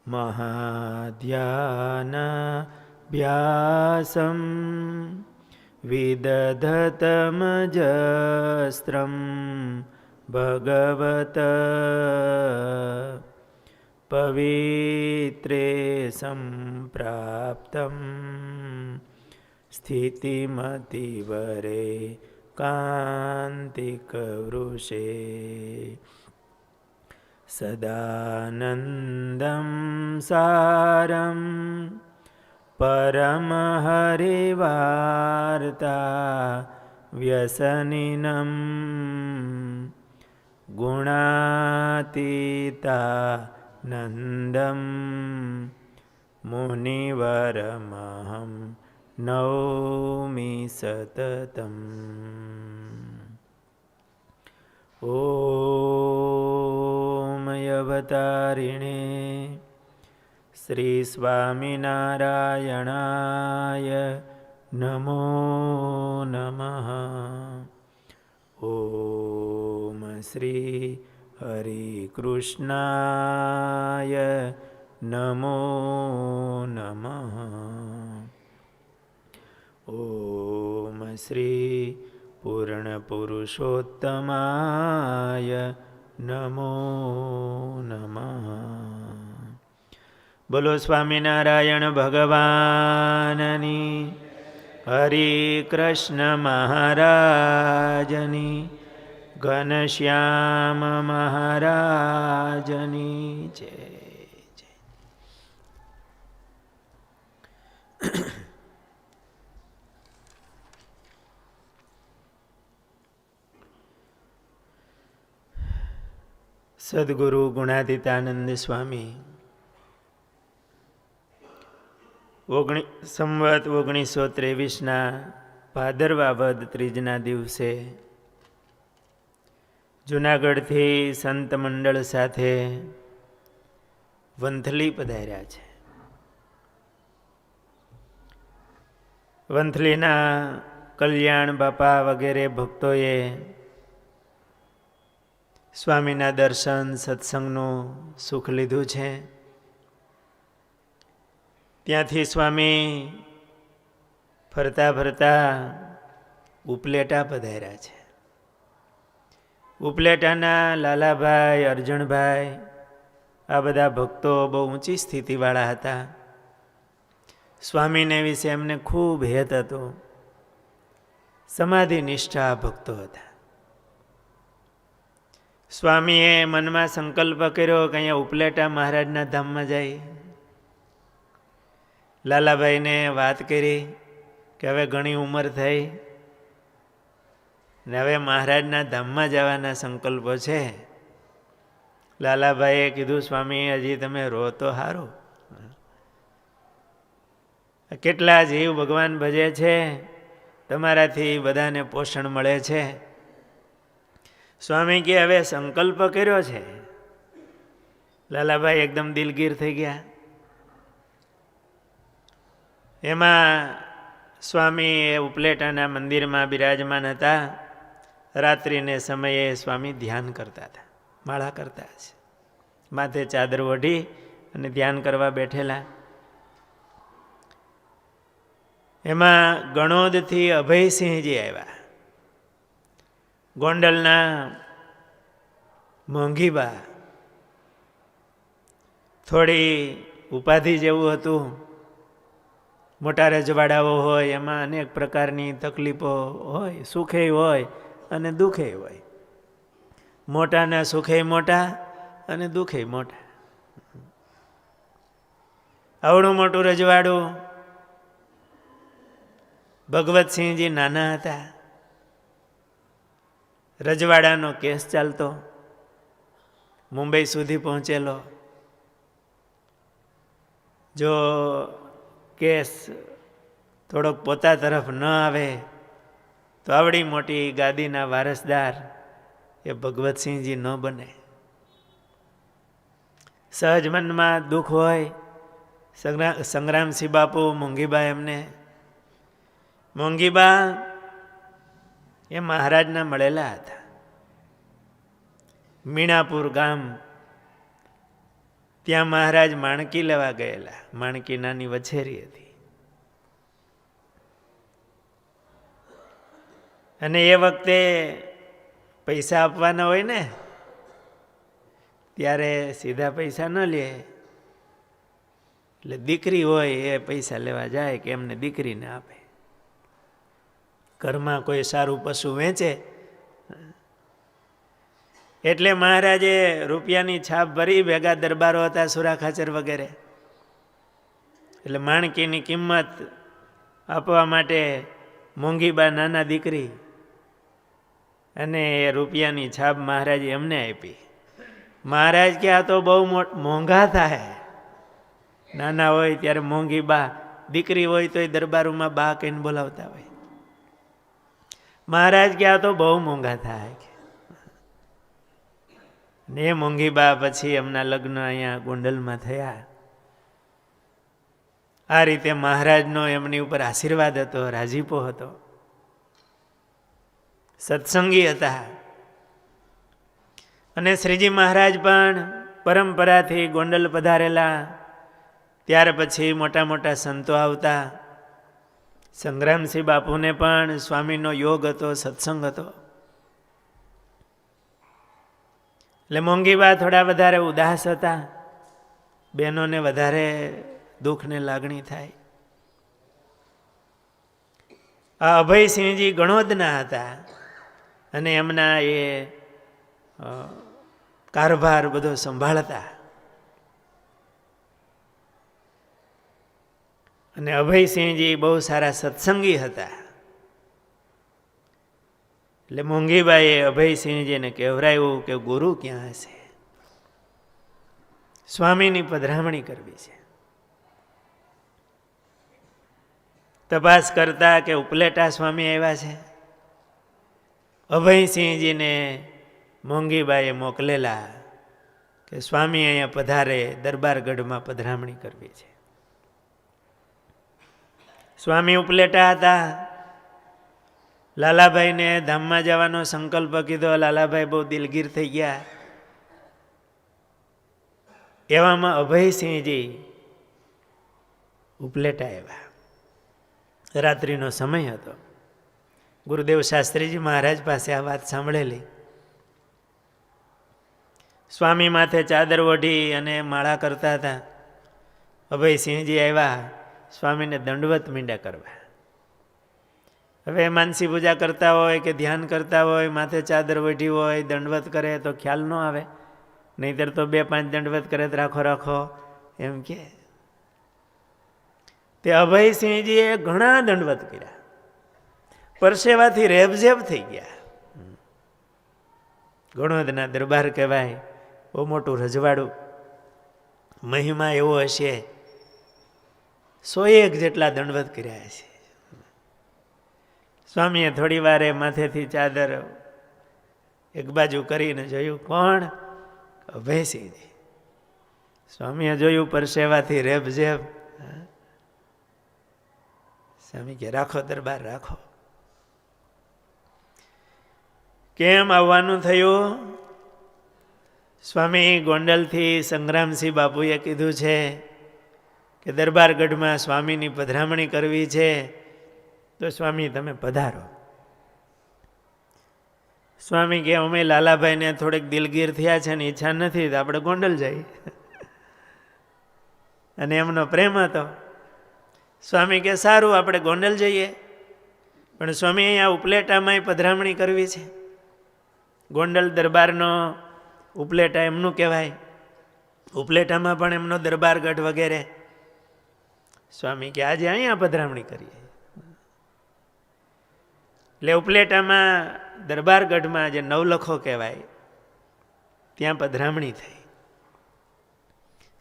महाध्यानाभ्यासं विदधतमजस्त्रं भगवत पवित्रे सम्प्राप्तं स्थितिमतिवरे कान्तिकवृषे सदानन्दं सारं परमहरिवार्ता व्यसनिनं गुणातीतानन्दं मुनिवरमहं नौमि सततम्। ॐ अवतारिणे श्री स्वामिनारायणाय नमो नमः। ॐ श्री हरिकृष्णाय नमो नमः। ॐ श्री पूर्णपुरुषोत्तमाय नमो नमः। बोलो स्वामिनारायण भगवाननी, हरि कृष्ण महाराजनी, घनश्याम महाराजनी जय जय। સદગુરુ ગુણાતીતાનંદ સ્વામી સંવત 1923 ભાદરવા વદ ત્રીજના દિવસે જૂનાગઢથી સંત મંડળ સાથે વંથલી પધાર્યા છે. વંથલીના કલ્યાણ બાપા વગેરે ભક્તોએ સ્વામીના દર્શન સત્સંગનું સુખ લીધું છે. ત્યાંથી સ્વામી ફરતા ફરતા ઉપલેટા પધાર્યા છે. ઉપલેટાના લાલાભાઈ, અર્જણભાઈ આ બધા ભક્તો બહુ ઊંચી સ્થિતિવાળા હતા. સ્વામીને વિશે એમને ખૂબ હેત હતો. સમાધિ નિષ્ઠા ભક્તો હતા. સ્વામીએ મનમાં સંકલ્પ કર્યો કે અહીંયા ઉપલેટા મહારાજના ધામમાં જાય. લાલાભાઈને વાત કરી કે હવે ઘણી ઉંમર થઈ ને હવે મહારાજના ધામમાં જવાના સંકલ્પો છે. લાલાભાઈએ કીધું સ્વામી હજી તમે રહો તો સારું. કેટલા જીવ ભગવાન ભજે છે, તમારાથી બધાને પોષણ મળે છે. સ્વામી કે હવે સંકલ્પ કર્યો છે. લાલાભાઈ એકદમ દિલગીર થઈ ગયા. એમાં સ્વામી એ ઉપલેટાના મંદિરમાં બિરાજમાન હતા. રાત્રિને સમયે સ્વામી ધ્યાન કરતા હતા, માળા કરતા છે. માથે ચાદર ઓઢી અને ધ્યાન કરવા બેઠેલા. એમાં ગણોદથી અભયસિંહજી આવ્યા. ગોંડલના મોંઘીબા, થોડી ઉપાધિ જેવું હતું. મોટા રજવાડાઓ હોય એમાં અનેક પ્રકારની તકલીફો હોય, સુખે હોય અને દુઃખે હોય. મોટાના સુખે મોટા અને દુઃખે મોટા. આવડું મોટું રજવાડું. ભગવતસિંહજી નાના હતા. રજવાડાનો કેસ ચાલતો, મુંબઈ સુધી પહોંચેલો. જો કેસ થોડોક પોતા તરફ ન આવે તો આવડી મોટી ગાદીના વારસદાર એ ભગવતસિંહજી ન બને. સહજ મનમાં દુઃખ હોય. સંગ્રામસિંહ બાપુ મોંઘીબા એમને મોંઘીબા એ મહારાજના મળેલા હતા. મીણાપુર ગામ ત્યાં મહારાજ માણકી લેવા ગયેલા. માણકી નાની વછેરી હતી. અને એ વખતે પૈસા આપવાના હોય ને, ત્યારે સીધા પૈસા ન લે. એટલે દીકરી હોય એ પૈસા લેવા જાય કે એમને દીકરીને આપે. ઘરમાં કોઈ સારું પશુ વેચે એટલે મહારાજે રૂપિયાની છાપ ભરી. ભેગા દરબારો હતા, સુરાખાચર વગેરે. એટલે માણકીની કિંમત આપવા માટે મોંઘીબા નાના દીકરી અને એ રૂપિયાની છાપ મહારાજે એમને આપી. મહારાજ કે આ તો બહુ મોંઘા થાય. નાના હોય ત્યારે મોંઘી બા, દીકરી હોય તો એ દરબારોમાં બા કહીને બોલાવતા હોય. મહારાજ કે આ તો બહુ મોંઘા થાય. ને એ મોંઘી બા પછી એમના લગ્ન અહીંયા ગોંડલમાં થયા. આ રીતે મહારાજનો એમની ઉપર આશીર્વાદ હતો, રાજીપો હતો. સત્સંગી હતા. અને શ્રીજી મહારાજ પણ પરંપરાથી ગોંડલ પધારેલા. ત્યાર પછી મોટા મોટા સંતો આવતા. સંગ્રામસિંહ બાપુને પણ સ્વામીનો યોગ હતો, સત્સંગ હતો. એટલે મોંઘીબા થોડા વધારે ઉદાસ હતા. બહેનોને વધારે દુઃખ ને લાગણી થાય. આ અભયસિંહજી ગણોદના હતા અને એમના એ કારભાર બધો સંભાળતા. અને અભયસિંહજી બહુ સારા સત્સંગી હતા. એટલે મોંઘીબાઈએ અભયસિંહજીને કહેવરાયું કે ગુરુ ક્યાં હશે, સ્વામીની પધરામણી કરવી છે. તપાસ કરતા કે ઉપલેટા સ્વામી આવ્યા છે. અભયસિંહજીને મોંઘીબાઈએ મોકલેલા કે સ્વામી અહીંયા પધારે, દરબારગઢમાં પધરામણી કરવી છે. સ્વામી ઉપલેટા હતા. લાલાભાઈને ધામમાં જવાનો સંકલ્પ કીધો. લાલાભાઈ બહુ દિલગીર થઈ ગયા. એવામાં અભયસિંહજી ઉપલેટા આવ્યા. રાત્રિનો સમય હતો. ગુરુદેવ શાસ્ત્રીજી મહારાજ પાસે આ વાત સાંભળેલી. સ્વામી માથે ચાદર ઓઢી અને માળા કરતા હતા. અભયસિંહજી આવ્યા. સ્વામીને દંડવત મીંડા કરવા. હવે માનસી પૂજા કરતા હોય કે ધ્યાન કરતા હોય, માથે ચાદર ઓઢી હોય, દંડવત કરે તો ખ્યાલ ન આવે. નહીંતર તો 2-5 દંડવત કરે તો રાખો રાખો એમ કે. તે અભયસિંહજીએ ઘણા દંડવત કર્યા. પરસેવાથી રેબઝેબ થઈ ગયા. ગણોદના દરબાર કહેવાય, બહુ મોટું રજવાડું. મહિમા એવો હશે, 101 જેટલા દંડવત કર્યા હશે. સ્વામીએ થોડી વારે માથેથી ચાદર એક બાજુ કરીને જોયું, કોણ? અભયસિંહજી. સ્વામીએ જોયું પરસેવાથી રેબઝેબ. સ્વામી કે રાખો દરબાર રાખો. કેમ આવવાનું થયું? સ્વામી ગોંડલથી સંગ્રામસિંહ બાપુએ કીધું છે કે દરબારગઢમાં સ્વામીની પધરામણી કરવી છે, તો સ્વામી તમે પધારો. સ્વામી કે અમે લાલાભાઈને થોડેક દિલગીર થયા છે ને ઈચ્છા નથી, તો આપણે ગોંડલ જઈએ. અને એમનો પ્રેમ હતો. સ્વામી કે સારું આપણે ગોંડલ જઈએ, પણ સ્વામી અહીંયા ઉપલેટામાં પધરામણી કરવી છે. ગોંડલ દરબારનો ઉપલેટા એમનું કહેવાય. ઉપલેટામાં પણ એમનો દરબારગઢ વગેરે. સ્વામી કે આજે અહીંયા પધરામણી કરીએ. એટલે ઉપલેટામાં દરબારગઢમાં જે નવલખો કહેવાય ત્યાં પધરામણી થઈ.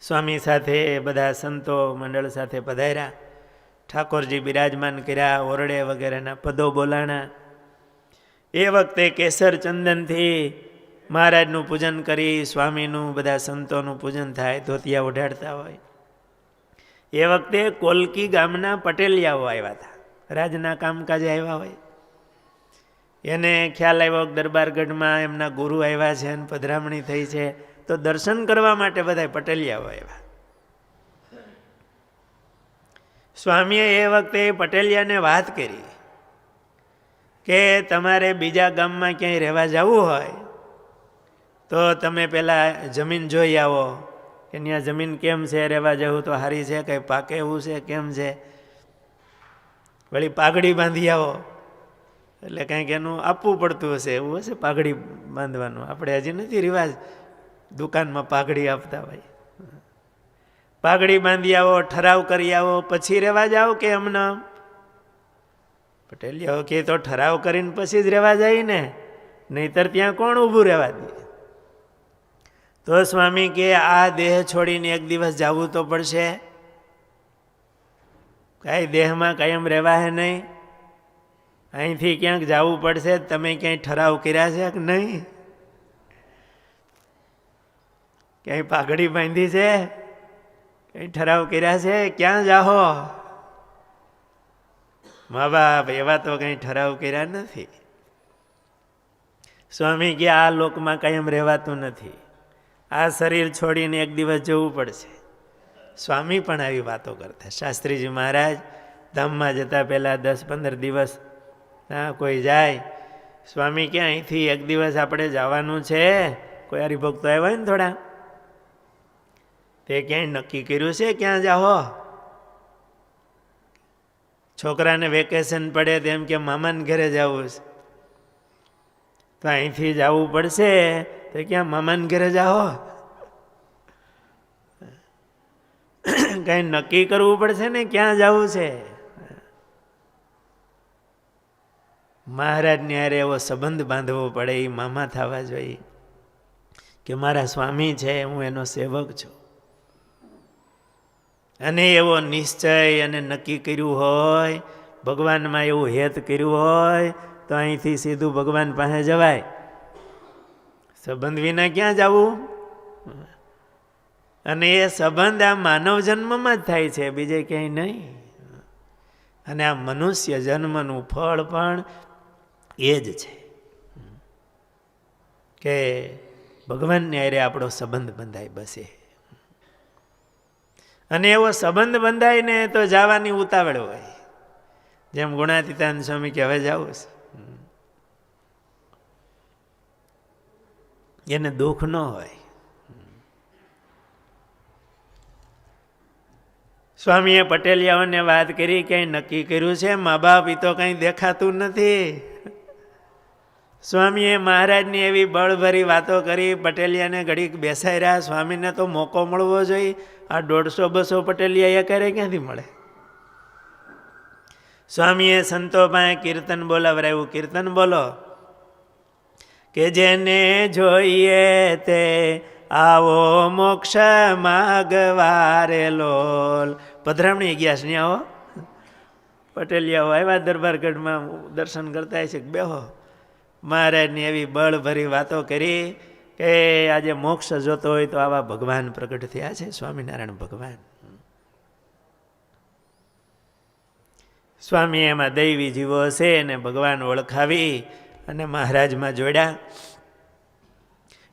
સ્વામી સાથે બધા સંતો મંડળ સાથે પધાર્યા. ઠાકોરજી બિરાજમાન કર્યા. ઓરડે વગેરેના પદો બોલાણા. એ વખતે કેસર ચંદનથી મહારાજનું પૂજન કરી, સ્વામીનું બધા સંતોનું પૂજન થાય, ધોતિયા ઓઢાડતા હોય. એ વખતે કોલકી ગામના પટેલિયાઓ આવ્યા હતા. રાજના કામકાજે આવ્યા હોય. એને ખ્યાલ આવ્યો દરબારગઢમાં એમના ગુરુ આવ્યા છે અને પધરામણી થઈ છે, તો દર્શન કરવા માટે બધા પટેલિયાઓ આવ્યા. સ્વામીએ એ વખતે પટેલિયાને વાત કરી કે તમારે બીજા ગામમાં ક્યાંય રહેવા જવું હોય તો તમે પહેલાં જમીન જોઈ આવો કે ત્યાં જમીન કેમ છે, રહેવા જવું તો સારી છે, કંઈ પાકે એવું છે, કેમ છે. વળી પાઘડી બાંધી આવો, એટલે કંઈક એનું આપવું પડતું હશે, એવું હશે પાઘડી બાંધવાનું. આપણે હજી નથી રિવાજ દુકાનમાં પાઘડી આપતા હોય. પાઘડી બાંધી આવો, ઠરાવ કરી આવો, પછી રહેવા જાઓ કે એમને. પટેલિયાઓ કે તો ઠરાવ કરીને પછી જ રહેવા જાય ને, નહીતર ત્યાં કોણ ઊભું રહેવા દે. તો સ્વામી કે આ દેહ છોડીને એક દિવસ જવું તો પડશે, કાંઈ દેહમાં કાયમ રહેવા હે નહીં, અહીંથી ક્યાંક જવું પડશે. તમે ક્યાંય ઠરાવ કર્યા છે કે નહીં? ક્યાંય પાઘડી બાંધી છે, કંઈ ઠરાવ કર્યા છે, ક્યાં જાહો? મા બાપ એવા તો કંઈ ઠરાવ કર્યા નથી. સ્વામી કે આ લોકમાં કાયમ રહેવાતું નથી, આ શરીર છોડીને એક દિવસ જવું પડશે. સ્વામી પણ આવી વાતો કરતા. શાસ્ત્રીજી મહારાજ ધામમાં જતા પહેલાં 10-15 દિવસ કોઈ જાય. સ્વામી કે અહીંથી એક દિવસ આપણે જવાનું છે, કોઈ હરિભક્તો આવ્યા હોય ને થોડા, તે ક્યાંય નક્કી કર્યું છે ક્યાં જાઓ? છોકરાને વેકેશન પડે તેમ કે મામાને ઘરે જવું છે, તો અહીંથી જવું પડશે, તો ક્યાં મામાને ઘરે જાઓ? કંઈ નક્કી કરવું પડશે ને ક્યાં જવું છે. મહારાજને યારે એવો સંબંધ બાંધવો પડે, એ મામા થવા જોઈએ કે મારા સ્વામી છે, હું એનો સેવક છું. અને એવો નિશ્ચય અને નક્કી કર્યું હોય, ભગવાનમાં એવું હેત કર્યું હોય, તો અહીંથી સીધું ભગવાન પાસે જવાય. સંબંધ વિના ક્યાં જવું? અને એ સંબંધ આ માનવ જન્મમાં જ થાય છે, બીજે ક્યાંય નહીં. અને આ મનુષ્ય જન્મનું ફળ પણ એ જ છે કે ભગવાનને હારે આપણો સંબંધ બંધાય. બસ એ. અને એવો સંબંધ બંધાય ને તો જવાની ઉતાવળ હોય. જેમ ગુણાતીતાનંદ સ્વામી કે હવે જવું છે, એને દુઃખ ન હોય. સ્વામીએ પટેલિયાઓને વાત કરી, ક્યાંય નક્કી કર્યું છે મા બાપ, એ તો કંઈ દેખાતું નથી. સ્વામીએ મહારાજની એવી બળભરી વાતો કરી, પટેલિયાને ઘડીક બેસાઈ રહ્યા. સ્વામીને તો મોકો મળવો જોઈએ. આ 150-200 પટેલિયા એ કરે ક્યાંથી મળે? સ્વામીએ સંતો પાસે કીર્તન બોલાવરાયું. કીર્તન બોલો કે જેને જોઈએ તે આવો મોક્ષ માગવારે લોલ. પધરામણી ગયા છે ને આવો પટેલિયાઓ આવ્યા દરબારગઢમાં દર્શન કરતા છે, બેહો. મહારાજની એવી બળભરી વાતો કરી કે આજે મોક્ષ જોતો હોય તો આવા ભગવાન પ્રગટ થયા છે, સ્વામિનારાયણ ભગવાન. સ્વામી એમાં દૈવી જીવો છે અને ભગવાન ઓળખાવી અને મહારાજમાં જોડ્યા.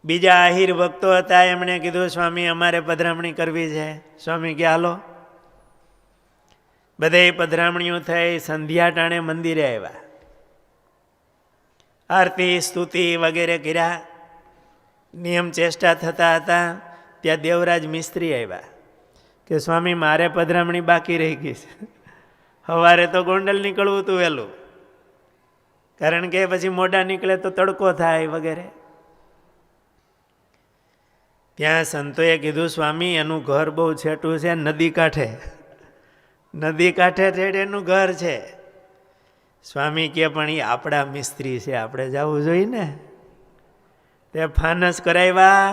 બીજા આહિર ભક્તો હતા, એમણે કીધું સ્વામી અમારે પધરામણી કરવી છે. સ્વામી કે હાલો. બધે પધરામણીઓ થઈ. સંધ્યા ટાણે મંદિરે આવ્યા, આરતી સ્તુતિ વગેરે કર્યા. નિયમ ચેષ્ટા થતા હતા ત્યાં દેવરાજ મિસ્ત્રી આવ્યા કે સ્વામી મારે પધરામણી બાકી રહી ગઈ છે. સવારે તો ગોંડલ નીકળવું હતું વહેલું, કારણ કે પછી મોડા નીકળે તો તડકો થાય વગેરે. ત્યાં સંતોએ કીધું સ્વામી એનું ઘર બહુ છેટું છે, નદી કાંઠે. નદી કાંઠે ઠેઠ એનું ઘર છે. સ્વામી કે પણ એ આપણા મિસ્ત્રી છે, આપણે જવું જોઈએ ને. તે ફાનસ કરાવ્યા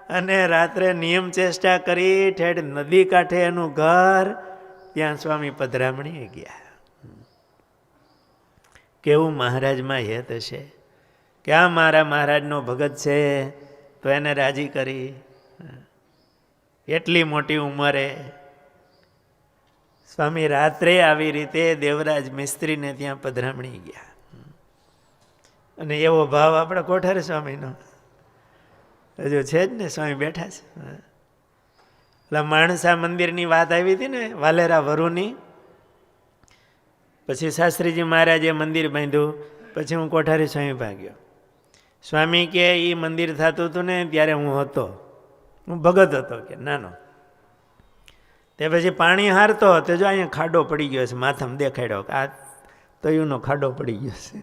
અને રાત્રે નિયમ ચેષ્ટા કરી, ઠેઠ નદી કાંઠે એનું ઘર, ત્યાં સ્વામી પધરામણી ગયા. કેવું મહારાજમાં હેત હશે, ક્યાં મારા મહારાજનો ભગત છે તો એને રાજી કરી. એટલી મોટી ઉંમરે સ્વામી રાત્રે આવી રીતે દેવરાજ મિસ્ત્રીને ત્યાં પધરામણી ગયા. અને એવો ભાવ આપણે કોઠારી સ્વામીનો. હજુ છે જ ને, સ્વામી બેઠા છે. એટલે માણસા મંદિરની વાત આવી હતી ને, વાલેરા વરુની. પછી શાસ્ત્રીજી મહારાજે મંદિર બાંધ્યું. પછી હું કોઠારી સ્વામી ભાગ્યો. સ્વામી કે એ મંદિર થતું હતું ને ત્યારે હું હતો, હું ભગત હતો કે નાનો. તે પછી પાણી હારતો તો જો અહીંયા ખાડો પડી ગયો છે, માથામાં દેખાડ્યો કે આ તયુનો ખાડો પડી ગયો છે.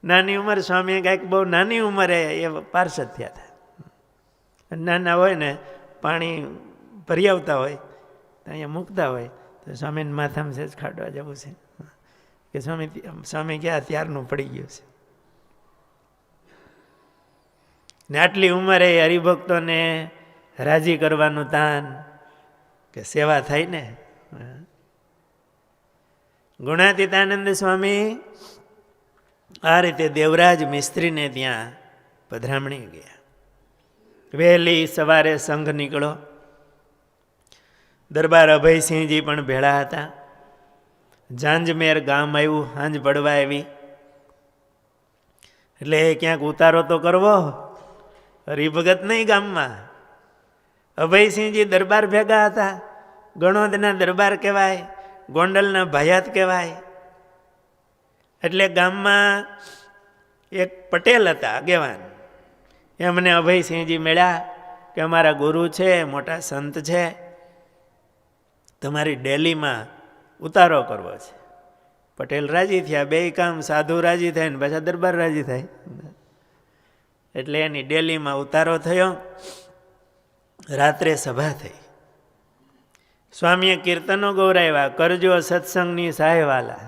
નાની ઉંમર સ્વામીએ કાંઈક બહુ નાની ઉંમરે એ પાર્ષદ થયા હતા. નાના હોય ને પાણી ભરી આવતા હોય તો અહીંયા મૂકતા હોય તો સ્વામીને માથામાં છે જ ખાડવા જવું છે કે સ્વામી ક્યાં ત્યારનું પડી ગયું છે. ને આટલી ઉંમરે હરિભક્તોને રાજી કરવાનું તાન કે સેવા થાય ને. ગુણાતીતાનંદ સ્વામી આ રીતે દેવરાજ મિસ્ત્રીને ત્યાં પધરામણી ગયા. વહેલી સવારે સંઘ નીકળો. દરબાર અભયસિંહજી પણ ભેળા હતા. જાંજમેર ગામ આવ્યું, હાંજ પડવા આવી. એટલે ક્યાંક ઉતારો તો કરવો, હરિભગત નહીં ગામમાં. અભયસિંહજી દરબાર ભેગા હતા. ગણોદના દરબાર કહેવાય, ગોંડલના ભાયાત કહેવાય. એટલે ગામમાં એક પટેલ હતા આગેવાન. એમને અભયસિંહજી મળ્યા કે અમારા ગુરુ છે, મોટા સંત છે, તમારી ડેલીમાં ઉતારો કરવો છે. પટેલ રાજી થયા. બે કામ, સાધુ રાજી થાય ને પાછા દરબાર રાજી થાય. એટલે એની ડેલીમાં ઉતારો થયો. રાત્રે સભા થઈ. સ્વામીએ કીર્તનો ગૌરાવ્યા, કરજો સત્સંગની સહાયવાલા.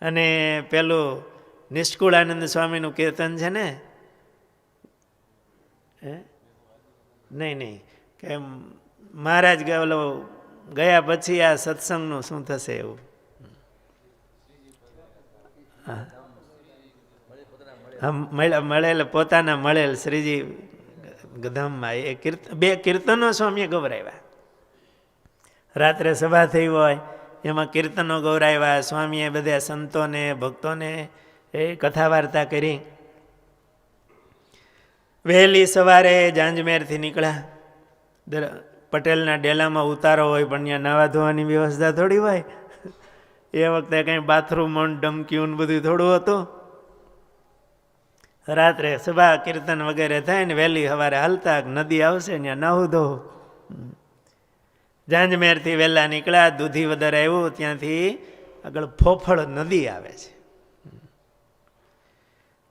અને પેલું નિષ્કુળાનંદ સ્વામીનું કીર્તન છે ને, નહીં કે મહારાજ ઓલો ગયા પછી આ સત્સંગનું શું થશે એવું. મળેલ પોતાના મળેલ શ્રીજી ધામમાં એ બે કીર્તનો સ્વામીએ ગૌરાવ્યા. રાત્રે સભા થઈ હોય એમાં કીર્તનો ગૌરાવ્યા. સ્વામીએ બધા સંતોને ભક્તોને એ કથા વાર્તા કરી. વહેલી સવારે જાંજમેરથી નીકળ્યા. પટેલના ડેલામાં ઉતારો હોય પણ ત્યાં નાવા ધોવાની વ્યવસ્થા થોડી હોય. એ વખતે કંઈ બાથરૂમ ડમક્યું બધું થોડું હતું. રાત્રે સભા કીર્તન વગેરે થાય ને વહેલી સવારે હાલતા નદી આવશે ત્યાં નાહું ધોવું. જાંજમેરથી વહેલા નીકળ્યા. દૂધી વદર આવ્યું, ત્યાંથી આગળ ફોફળ નદી આવે છે.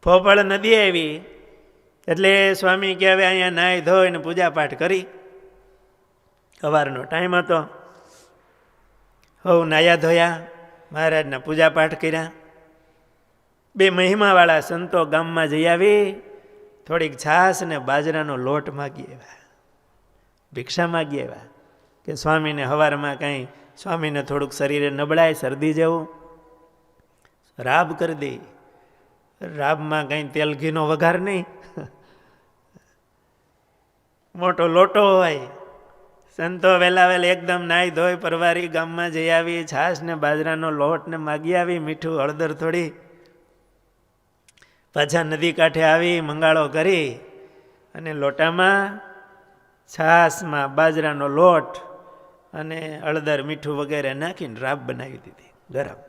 ફોફળ નદી આવી એટલે સ્વામી કે હવે અહીંયા નાહી ધોઈને પૂજા પાઠ કરી. સવારનો ટાઈમ હતો. હવ નાયા ધોયા, મહારાજના પૂજા પાઠ કર્યા. બે મહિમાવાળા સંતો ગામમાં જઈ આવી થોડીક છાશ ને બાજરાનો લોટ માગી આવ્યા, ભિક્ષા માગી આવ્યા કે સ્વામીને સવારમાં કાંઈ સ્વામીને થોડુંક શરીરે નબળાય, શરદી જેવું, રાબ કરી દે. રાબમાં કંઈ તેલ ઘીનો વઘાર નહીં, મોટો લોટો હોય. સંતો વહેલા વહેલા એકદમ નાહી ધોઈ પરવારી ગામમાં જઈ આવી, છાશ ને બાજરાનો લોટ ને માગી આવી, મીઠું હળદર થોડી. પાછા નદી કાંઠે આવી મંગાળો કરી અને લોટામાં છાશમાં બાજરાનો લોટ અને હળદર મીઠું વગેરે નાખીને રાબ બનાવી દીધી ગરમ.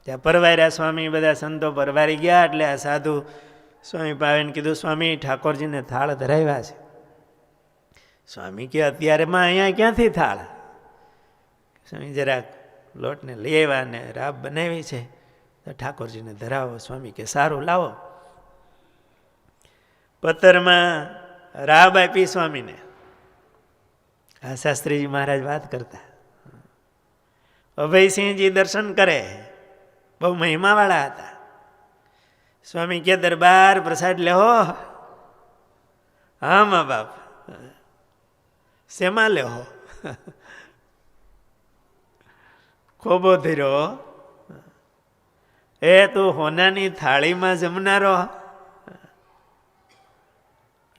ત્યાં પરવાર્યા સ્વામી, બધા સંતો પરવારી ગયા. એટલે આ સાધુ સ્વામી પાવીને કીધું, સ્વામી ઠાકોરજીને થાળ ધરાવ્યા છે. સ્વામી કે અત્યારેમાં અહીંયા ક્યાંથી થાળ? સ્વામી જરાક લોટને લઈ આવ્યા ને રાબ બનાવી છે તો ઠાકોરજીને ધરાવો. સ્વામી કે સારું લાવો. પત્તરમાં રાબ આપી સ્વામીને. આ શાસ્ત્રીજી મહારાજ વાત કરતા. અભયસિંહજી દર્શન કરે, બહુ મહિમાવાળા હતા. સ્વામી કે દરબાર પ્રસાદ લેહો. હા મા બાપ. શેમાં લેહો? ખોબો ધીરો. એ તું હોનાની થાળીમાં જમનારો.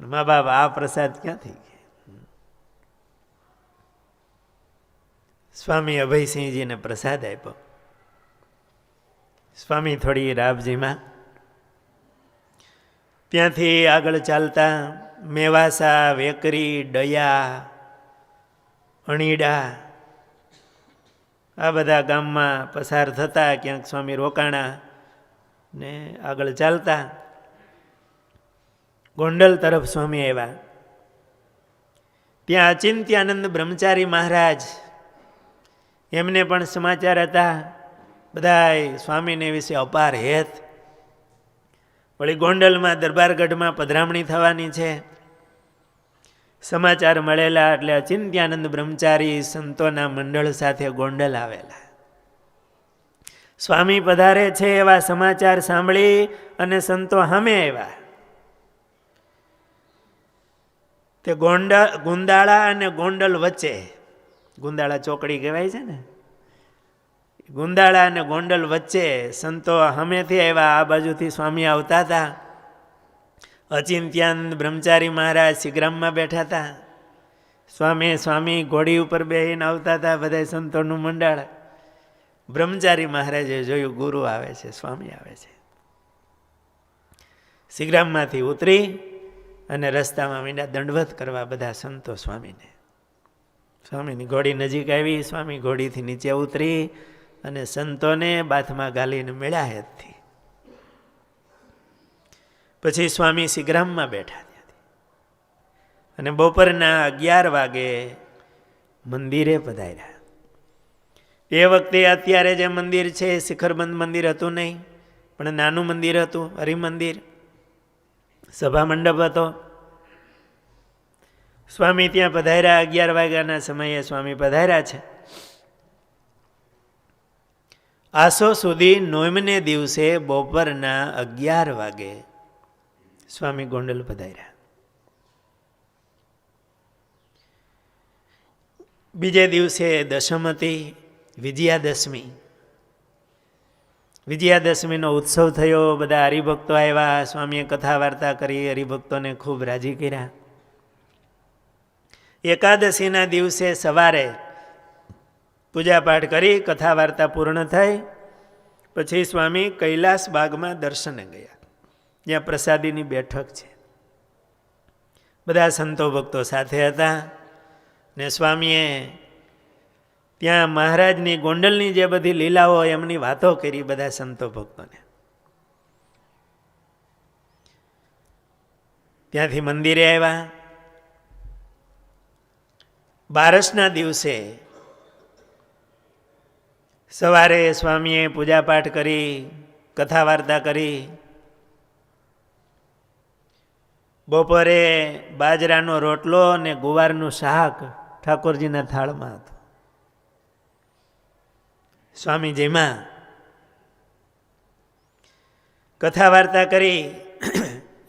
મા બાપ આ પ્રસાદ ક્યાંથી? સ્વામી અભયસિંહજીને પ્રસાદ આપ્યો. સ્વામી થોડી રાબજીમાં ત્યાંથી આગળ ચાલતા મેવાસા, વેકરી, ડયા, અણીડા આ બધા ગામમાં પસાર થતા, ક્યાંક સ્વામી રોકાણા ને આગળ ચાલતા ગોંડલ તરફ સ્વામી આવ્યા. ત્યાં અચિંત્યાનંદ બ્રહ્મચારી મહારાજ એમને પણ સમાચાર હતા, બધાય સ્વામીને વિશે અપાર હેત. વળી ગોંડલમાં દરબારગઢમાં પધરામણી થવાની છે, સમાચાર મળેલા એટલે અચિંત્યાનંદ બ્રહ્મચારી સંતોના મંડળ સાથે ગોંડલ આવેલા. સ્વામી પધારે છે એવા સમાચાર સાંભળી અને સંતો સામે આવ્યા. તે ગુંદાળા અને ગોંડલ વચ્ચે, ગુંદાળા ચોકડી કહેવાય છે ને, ગુંદાળા અને ગોંડલ વચ્ચે સંતો સામેથી આવ્યા. આ બાજુથી સ્વામી આવતા હતા. અચિંત્યાનંદ બ્રહ્મચારી મહારાજ શિગ્રામમાં બેઠા હતા. સ્વામી ઘોડી ઉપર બેહીને આવતા હતા, બધા સંતોનું મંડળ. બ્રહ્મચારી મહારાજે જોયું ગુરુ આવે છે, સ્વામી આવે છે. શિગ્રામમાંથી ઉતરી અને રસ્તામાં મીંડા દંડવત કરવા બધા સંતો સ્વામીને. સ્વામીની ઘોડી નજીક આવી, સ્વામી ઘોડીથી નીચે ઉતરી અને સંતોને બાથમાં ગાલીને મેળ્યા હેતથી. પછી સ્વામી શિગ્રામમાં બેઠા ત્યાંથી અને બપોરના 11 વાગે મંદિરે પધાર્યા. એ વખતે અત્યારે જે મંદિર છે એ શિખરબંધ મંદિર હતું નહીં, પણ નાનું મંદિર હતું, હરિમંદિર, સભા મંડપ હતો. સ્વામી ત્યાં પધાર્યા. 11 વાગ્યાના સમયે સ્વામી પધાર્યા છે. આસો સુધી નોમને દિવસે બપોરના 11 વાગે સ્વામી ગોંડલ પધાર્યા. બીજે દિવસે દશમ હતી, વિજયાદશમી. વિજયાદશમીનો ઉત્સવ થયો, બધા હરિભક્તો આવ્યા. સ્વામીએ કથા વાર્તા કરી, હરિભક્તોને ખૂબ રાજી કર્યા. એકાદશીના દિવસે સવારે પૂજાપાઠ કરી, કથા વાર્તા પૂર્ણ થઈ. પછી સ્વામી કૈલાસ બાગમાં દર્શને ગયા, જ્યાં પ્રસાદીની બેઠક છે. બધા સંતો ભક્તો સાથે હતા ને સ્વામીએ ત્યાં મહારાજની ગોંડલની જે બધી લીલાઓ એમની વાતો કરી બધા સંતો ભક્તોને. ત્યાંથી મંદિરે આવ્યા. બારસના દિવસે સવારે સ્વામીએ પૂજાપાઠ કરી, કથા વાર્તા કરી. બપોરે બાજરાનો રોટલો અને ગુવારનું શાક ઠાકોરજીના થાળમાં હતું. સ્વામી જેમાં કથા વાર્તા કરી.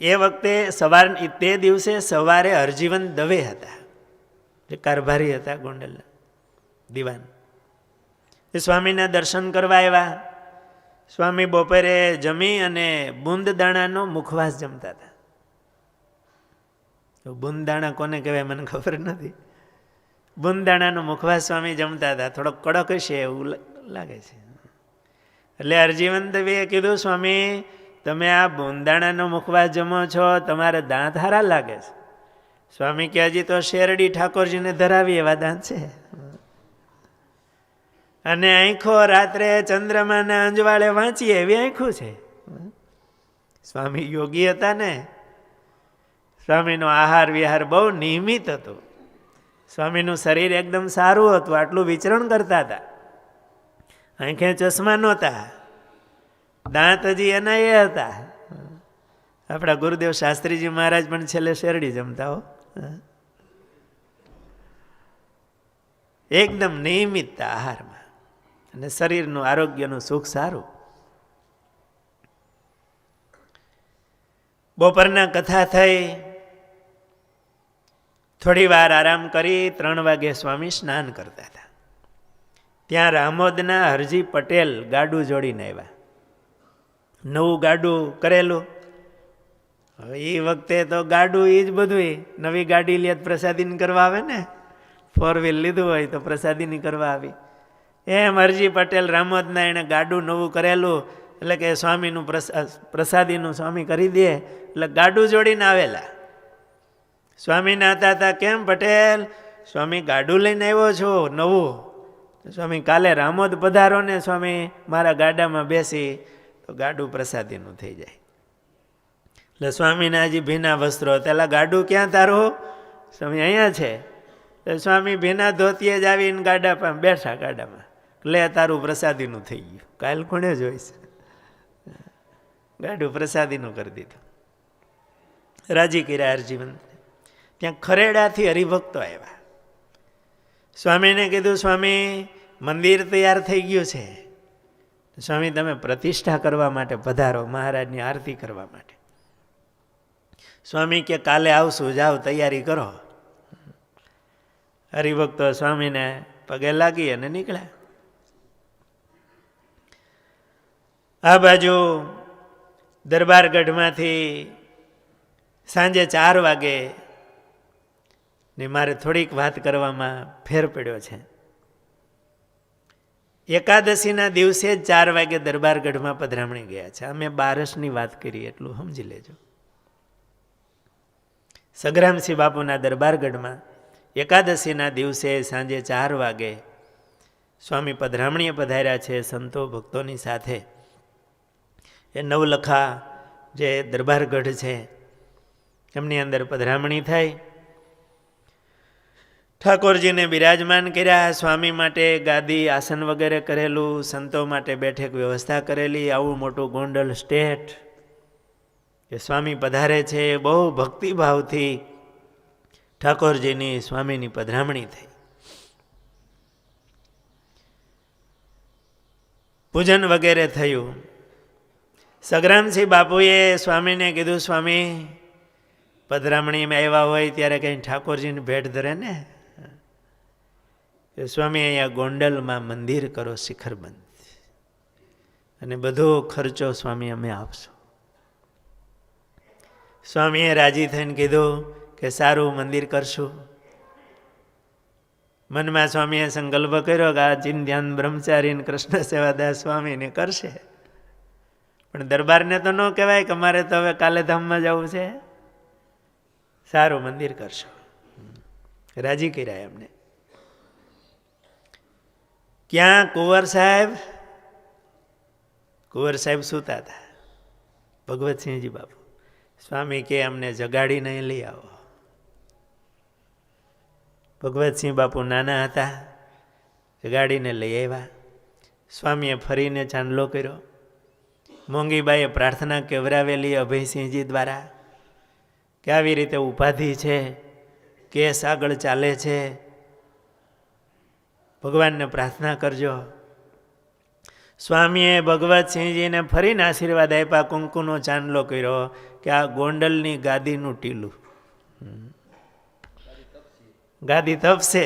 એ વખતે તે દિવસે સવારે હરજીવન દવે હતા, જે કારભારી હતા ગોંડલના દિવાન. એ સ્વામીના દર્શન કરવા આવ્યા. સ્વામી બપોરે જમી અને બુંદ દાણાનો મુખવાસ જમતા હતા. બુંદ દાણા કોને કહેવાય મને ખબર નથી. બુંદ દાણાનો મુખવાસ સ્વામી જમતા હતા. થોડોક કડક હશે એવું લાગે છે. એટલે હરજીવન દવેએ કીધું, સ્વામી તમે આ બુંદાણાનો મુખવાસ જમો છો, તમારે દાંત હારા લાગે છે. સ્વામી કે હજી તો શેરડી ઠાકોરજીને ધરાવી એવા દાંત છે, અને આંખો રાત્રે ચંદ્રમાના અંજવાળે વાંચીએ એવી આંખું છે. સ્વામી યોગી હતા ને, સ્વામીનો આહાર વિહાર બહુ નિયમિત હતો. સ્વામીનું શરીર એકદમ સારું હતું, આટલું વિચરણ કરતા હતા. આંખે ચશ્મા નહોતા, દાંત હજી એના એ હતા. આપણા ગુરુદેવ શાસ્ત્રીજી મહારાજ પણ છેલ્લે શેરડી જમતા હો. એકદમ નિયમિતતા આહારમાં અને શરીરનું આરોગ્યનું સુખ સારું. બપોરના કથા થઈ, થોડી વાર આરામ કરી 3 વાગે સ્વામી સ્નાન કરતા હતા. ત્યાં રામોદના હરજી પટેલ ગાડું જોડીને આવ્યા. નવું ગાડું કરેલું. હવે એ વખતે તો ગાડું એ જ બધું, નવી ગાડી લે પ્રસાદીની કરવા આવે ને, 4 વ્હીલ લીધું હોય તો પ્રસાદીની કરવા આવી. એમ હરજી પટેલ રામોદના એણે ગાડું નવું કરેલું એટલે કે સ્વામીનું પ્રસાદીનું સ્વામી કરી દે એટલે ગાડું જોડીને આવેલા. સ્વામીના હતા કેમ પટેલ, સ્વામી ગાડું લઈને આવ્યો છો નવું? સ્વામી કાલે રામોદ પધારો ને સ્વામી મારા ગાડામાં બેસી તો ગાડું પ્રસાદીનું થઈ જાય. એટલે સ્વામીના હજી ભીના વસ્ત્રો, પેલા ગાડું ક્યાં તારું? સ્વામી અહીંયા છે. તો સ્વામી ભીના ધોતીએ જ આવીને ગાડા પર બેઠા ગાડામાં, લે તારું પ્રસાદીનું થઈ ગયું. કાલ કોણે જોઈશ? ગાડું પ્રસાદીનું કરી દીધું. રાજી કર્યા હરજીવન. ત્યાં ખરેડાથી હરિભક્તો આવ્યા. સ્વામીને કીધું સ્વામી મંદિર તૈયાર થઈ ગયું છે, સ્વામી તમે પ્રતિષ્ઠા કરવા માટે પધારો, મહારાજની આરતી કરવા માટે. સ્વામી કે કાલે આવશું, જાઓ તૈયારી કરો. હરિભક્તો સ્વામીને પગે લાગી અને નીકળ્યા. આ બાજુ દરબારગઢમાંથી સાંજે 4 વાગે ને મારે થોડીક વાત કરવામાં ફેર પડ્યો છે. એકાદશીના દિવસે જ 4 વાગે દરબારગઢમાં પધરામણી ગયા છે. અમે બારસની વાત કરી એટલું સમજી લેજો. સગ્રામસિંહ બાપુના દરબારગઢમાં એકાદશીના દિવસે સાંજે 4 વાગે સ્વામી પધરામણીએ પધાર્યા છે સંતો ભક્તોની સાથે. એ નવલખા જે દરબારગઢ છે એમની અંદર પધરામણી થઈ. ઠાકોરજીને બિરાજમાન કર્યા. સ્વામી માટે ગાદી આસન વગેરે કરેલું, સંતો માટે બેઠક વ્યવસ્થા કરેલી. આવું મોટું ગોંડલ સ્ટેટ કે સ્વામી પધારે છે. બહુ ભક્તિભાવથી ઠાકોરજીની સ્વામીની પધરામણી થઈ. પૂજન વગેરે થયું. સગ્રામસિંહ બાપુએ સ્વામીને કીધું સ્વામી પધરામણીમાં આવ્યા હોય ત્યારે કંઈ ઠાકોરજીને ભેટ ધરે ને, સ્વામી અહીંયા ગોંડલમાં મંદિર કરો શિખરબંધ, અને બધો ખર્ચો સ્વામી અમે આપશો. સ્વામીએ રાજી થઈને કીધું કે સારું મંદિર કરશું. મનમાં સ્વામીએ સંકલ્પ કર્યો કે આ ચિંત ધ્યાન બ્રહ્મચારી કૃષ્ણ સેવાદાસ સ્વામીને કરશે. પણ દરબારને તો ન કહેવાય કે અમારે તો હવે કાલે ધામમાં જવું છે. સારું મંદિર કરશો. રાજી કર્યા એમને. ક્યાં કુંવર સાહેબ સૂતા હતા. ભગવતસિંહજી બાપુ સ્વામી કે અમને જગાડી નહીં લઈ આવો. ભગવતસિંહ બાપુ નાના હતા, જગાડીને લઈ આવ્યા. સ્વામીએ ફરીને ચાંદલો કર્યો. મોંઘીબાઈએ પ્રાર્થના કેવરાવેલી અભયસિંહજી દ્વારા કે આવી રીતે ઉપાધિ છે, કેસ આગળ ચાલે છે, ભગવાનને પ્રાર્થના કરજો. સ્વામીએ ભગવતસિંહજીને ફરીને આશીર્વાદ આપ્યા, કુંકુનો ચાંદલો કર્યો કે આ ગોંડલની ગાદીનું ટીલું, ગાદી તપશે,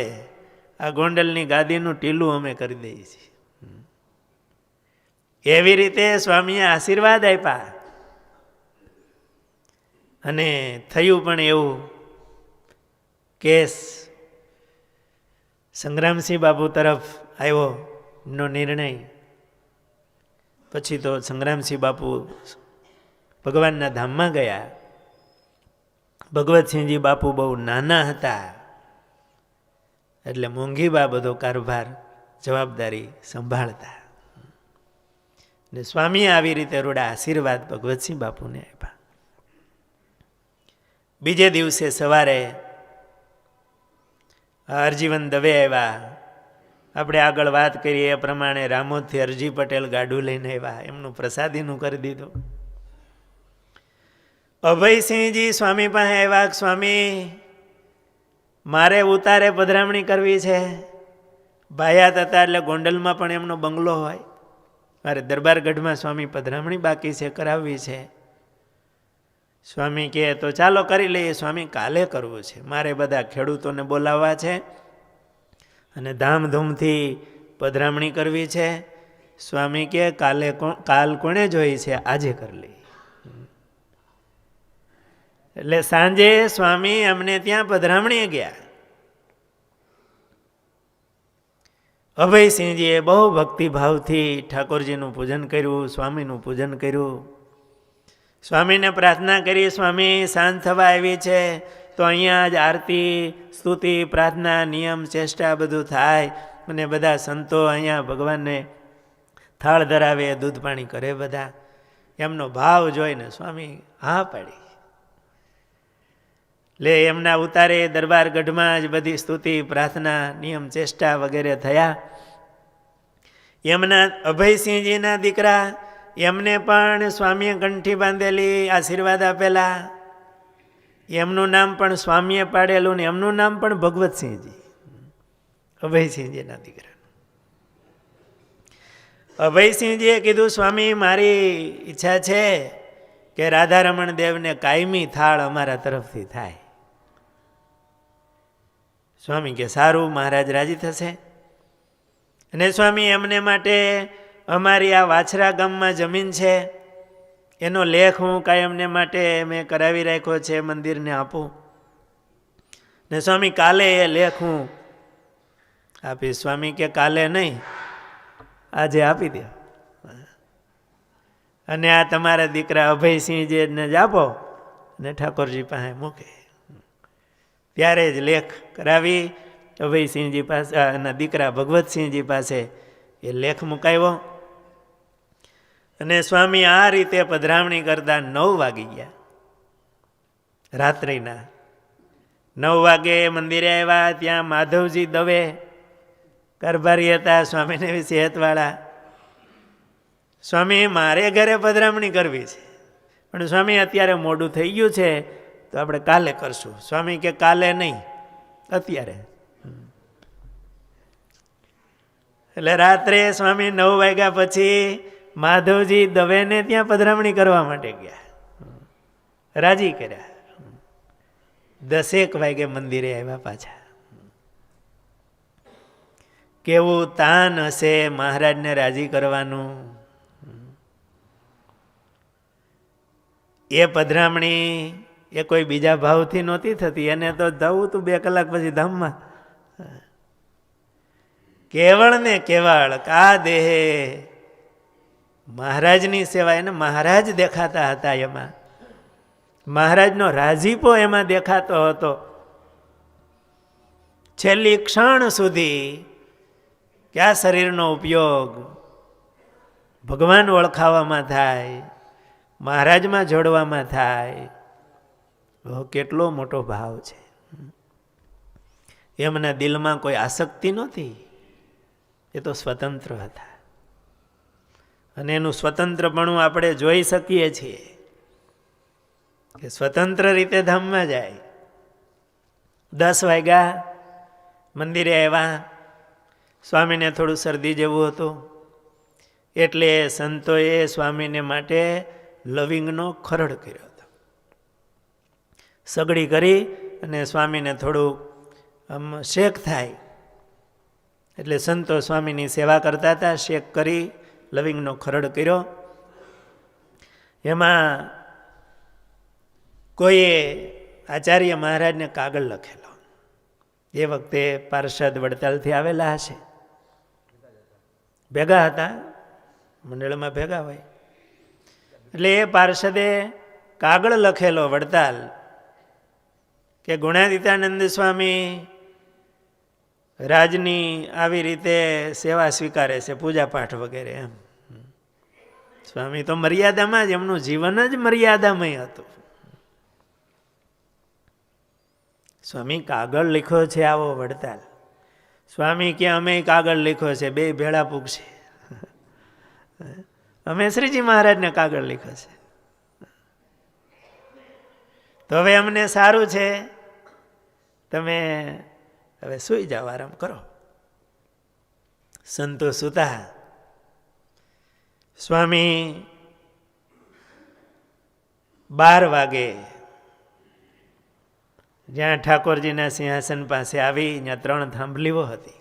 આ ગોંડલની ગાદીનું ટીલું અમે કરી દઈએ છીએ. એવી રીતે સ્વામીએ આશીર્વાદ આપ્યા. અને થયું પણ એવું, કેસ સંગ્રામસિંહ બાપુ તરફ આવ્યો એમનો નિર્ણય. પછી તો સંગ્રામસિંહ બાપુ ભગવાનના ધામમાં ગયા. ભગવતસિંહજી બાપુ બહુ નાના હતા એટલે મોંઘીબા બધો કારભાર જવાબદારી સંભાળતા. ને સ્વામીએ આવી રીતે રૂડા આશીર્વાદ ભગવતસિંહ બાપુને આપ્યા. બીજે દિવસે સવારે હરજીવન દવે આવ્યા. આપણે આગળ વાત કરીએ એ પ્રમાણે રામોદથી હરજી પટેલ ગાડું લઈને આવ્યા. એમનું પ્રસાદીનું કરી દીધું. અભયસિંહજી સ્વામી પાસે આવ્યા. સ્વામી મારે ઉતારે પધરામણી કરવી છે. ભાયાત હતા એટલે ગોંડલમાં પણ એમનો બંગલો હોય. મારે દરબારગઢમાં સ્વામી પધરામણી બાકી છે, કરાવવી છે. સ્વામી કહે તો ચાલો કરી લઈએ. સ્વામી કાલે કરવું છે, મારે બધા ખેડૂતોને બોલાવવા છે અને ધામધૂમથી પધરામણી કરવી છે. સ્વામી કહે કાલ કોણે જોઈ છે, આજે કરી લઈએ. એટલે સાંજે સ્વામી અમને ત્યાં પધરામણી ગયા. અભયસિંહજીએ બહુ ભક્તિભાવથી ઠાકોરજીનું પૂજન કર્યું, સ્વામીનું પૂજન કર્યું. સ્વામીને પ્રાર્થના કરી, સ્વામી સાંજ થવા આવી છે તો અહીંયા જ આરતી, સ્તુતિ, પ્રાર્થના, નિયમ, ચેષ્ટા બધું થાય અને બધા સંતો અહીંયા ભગવાનને થાળ ધરાવે, દૂધ પાણી કરે. બધા એમનો ભાવ જોઈને સ્વામી હા પાડી. લે એમના ઉતારે દરબાર ગઢમાં જ બધી સ્તુતિ, પ્રાર્થના, નિયમ, ચેષ્ટા વગેરે થયા. એમના અભયસિંહજીના દીકરા, એમને પણ સ્વામીએ કંઠી બાંધેલી, આશીર્વાદ આપેલા. એમનું નામ પણ સ્વામીએ પાડેલું ને એમનું નામ પણ ભગવતસિંહજી, અભયસિંહજીના દીકરા. અભયસિંહજીએ કીધું, સ્વામી મારી ઈચ્છા છે કે રાધારમણ દેવને કાયમી થાળ અમારા તરફથી થાય. સ્વામી કે સારું, મહારાજ રાજી થશે. અને સ્વામી એમને માટે અમારી આ વાછરા ગામમાં જમીન છે, એનો લેખ હું કાયમને માટે મેં કરાવી રાખ્યો છે, મંદિરને આપું. ને સ્વામી કાલે એ લેખ હું આપીશ. સ્વામી કે કાલે નહીં, આજે આપી દો. અને આ તમારા દીકરા અભયસિંહજીને જ આપો અને ઠાકોરજી પાસે મૂકે. ત્યારે જ લેખ કરાવી અભયસિંહજી પાસે, એના દીકરા ભગવતસિંહજી પાસે એ લેખ મુકાવ્યો. અને સ્વામી આ રીતે પધરામણી કરતા 9 વાગી ગયા રાત્રિના. 9 વાગે મંદિરે આવ્યા. ત્યાં માધવજી દવે કારભારી હતા, સ્વામીને સેહતવાળા. સ્વામી મારે ઘરે પધરામણી કરવી છે, પણ સ્વામી અત્યારે મોડું થઈ ગયું છે તો આપણે કાલે કરશું. સ્વામી કે કાલે નહીં, અત્યારે. એટલે રાત્રે સ્વામી 9 વાગ્યા પછી માધવજી દવેને ત્યાં પધરામણી કરવા માટે ગયા, રાજી કર્યા. 10 વાગે મંદિરે આવ્યા પાછા. કેવું તાન હશે મહારાજને રાજી કરવાનું. એ પધરામણી એ કોઈ બીજા ભાવથી નહોતી થતી, એને તો જવું તું 2 કલાક પછી ધામમાં. કેવળ ને કેવળ કા દેહે મહારાજની સેવા, એને મહારાજ દેખાતા હતા. એમાં મહારાજનો રાજીપો એમાં દેખાતો હતો. છેલ્લી ક્ષણ સુધી કે આ શરીરનો ઉપયોગ ભગવાન ઓળખાવામાં થાય, મહારાજમાં જોડવામાં થાય. કેટલો મોટો ભાવ છે. એમના દિલમાં કોઈ આસક્તિ નહોતી, એ તો સ્વતંત્ર હતા. અને એનું સ્વતંત્રપણું આપણે જોઈ શકીએ છીએ કે સ્વતંત્ર રીતે ધામમાં જાય. 10 વાગ્યા મંદિરે આવ્યા. સ્વામીને થોડું શરદી જેવું હતું, એટલે સંતોએ સ્વામીને માટે લવિંગનો ખરડ કર્યો હતો. સગડી કરી અને સ્વામીને થોડુંક આમ શેક થાય એટલે સંતો સ્વામીની સેવા કરતા હતા. શેક કરી લવિંગનો ખરડ કર્યો. એમાં કોઈએ આચાર્ય મહારાજને કાગળ લખેલો. એ વખતે પાર્ષદ વડતાલથી આવેલા હશે, ભેગા હતા, મંડળમાં ભેગા હોય. એટલે એ પાર્ષદે કાગળ લખેલો વડતાલ કે ગુણાતીતાનંદ સ્વામી રાજની આવી રીતે સેવા સ્વીકારે છે, પૂજાપાઠ વગેરે. એમ સ્વામી તો મર્યાદામાં જ, એમનું જીવન જ મર્યાદામય હતું. સ્વામી કાગળ લખ્યો છે આવો વડતાલ. સ્વામી કે અમે કાગળ લખ્યો છે, 2 ભેળા પૂગશે. અમે શ્રીજી મહારાજને કાગળ લખ્યો છે. તો હવે અમને સારું છે, તમે હવે સૂઈ જાઓ, આરામ કરો. સંતો સૂતા. સ્વામી 12 વાગે જ્યાં ઠાકોરજીના સિંહાસન પાસે આવી, ત્યાં 3 થાંભલીઓ હતી.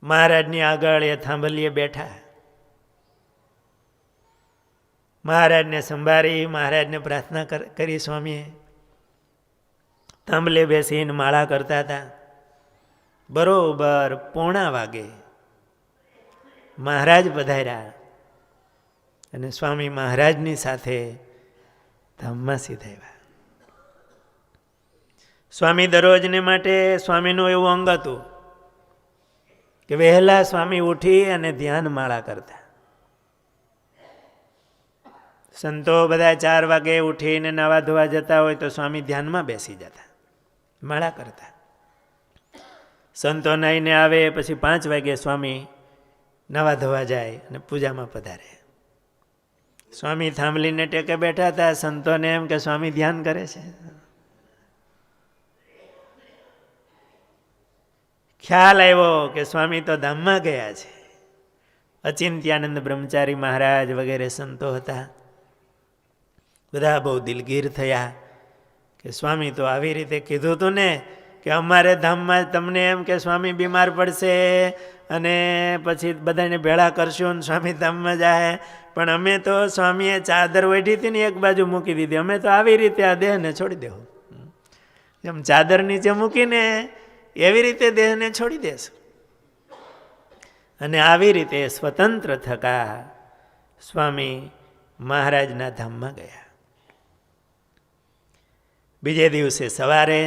મહારાજની આગળ એ થાંભલીએ બેઠા. મહારાજને સંભાળી મહારાજને પ્રાર્થના કરી. સ્વામીએ થાંભલે બેસીને માળા કરતા હતા. બરોબર 1:15 વાગે મહારાજ પધાર્યા અને સ્વામી મહારાજની સાથે ધામમાં સીધાવ્યા. સ્વામી દરરોજને માટે સ્વામીનું એવું અંગ હતું કે વહેલા સ્વામી ઉઠી અને ધ્યાન માળા કરતા. સંતો બધા 4 વાગે ઉઠીને નાવા ધોવા જતા હોય તો સ્વામી ધ્યાનમાં બેસી જતા, માળા કરતા. સંતો નાહીને આવે પછી 5 વાગે સ્વામી નાવા ધોવા જાય અને પૂજામાં પધારે. સ્વામી થાંભલીને ટેકે બેઠા હતા. સંતોને એમ કે સ્વામી ધ્યાન કરે છે. ખ્યાલ આવ્યો કે સ્વામી તો ધામમાં ગયા છે. અચિંત્યાનંદ બ્રહ્મચારી મહારાજ વગેરે સંતો હતા. બધા બહુ દિલગીર થયા કે સ્વામી તો આવી રીતે કીધું હતું ને કે અમારે ધામમાં તમને એમ કે સ્વામી બીમાર પડશે અને પછી બધાને ભેળા કરશું ને સ્વામી ધામમાં જાય, પણ અમે તો સ્વામીએ ચાદર ઓઢી હતી ને એક બાજુ મૂકી દીધી. અમે તો આવી રીતે આ દેહને છોડી દેવું, જેમ ચાદર નીચે મૂકીને એવી રીતે દેહને છોડી દેશું. અને આવી રીતે સ્વતંત્ર થકા સ્વામી મહારાજના ધામમાં ગયા. બીજે દિવસે સવારે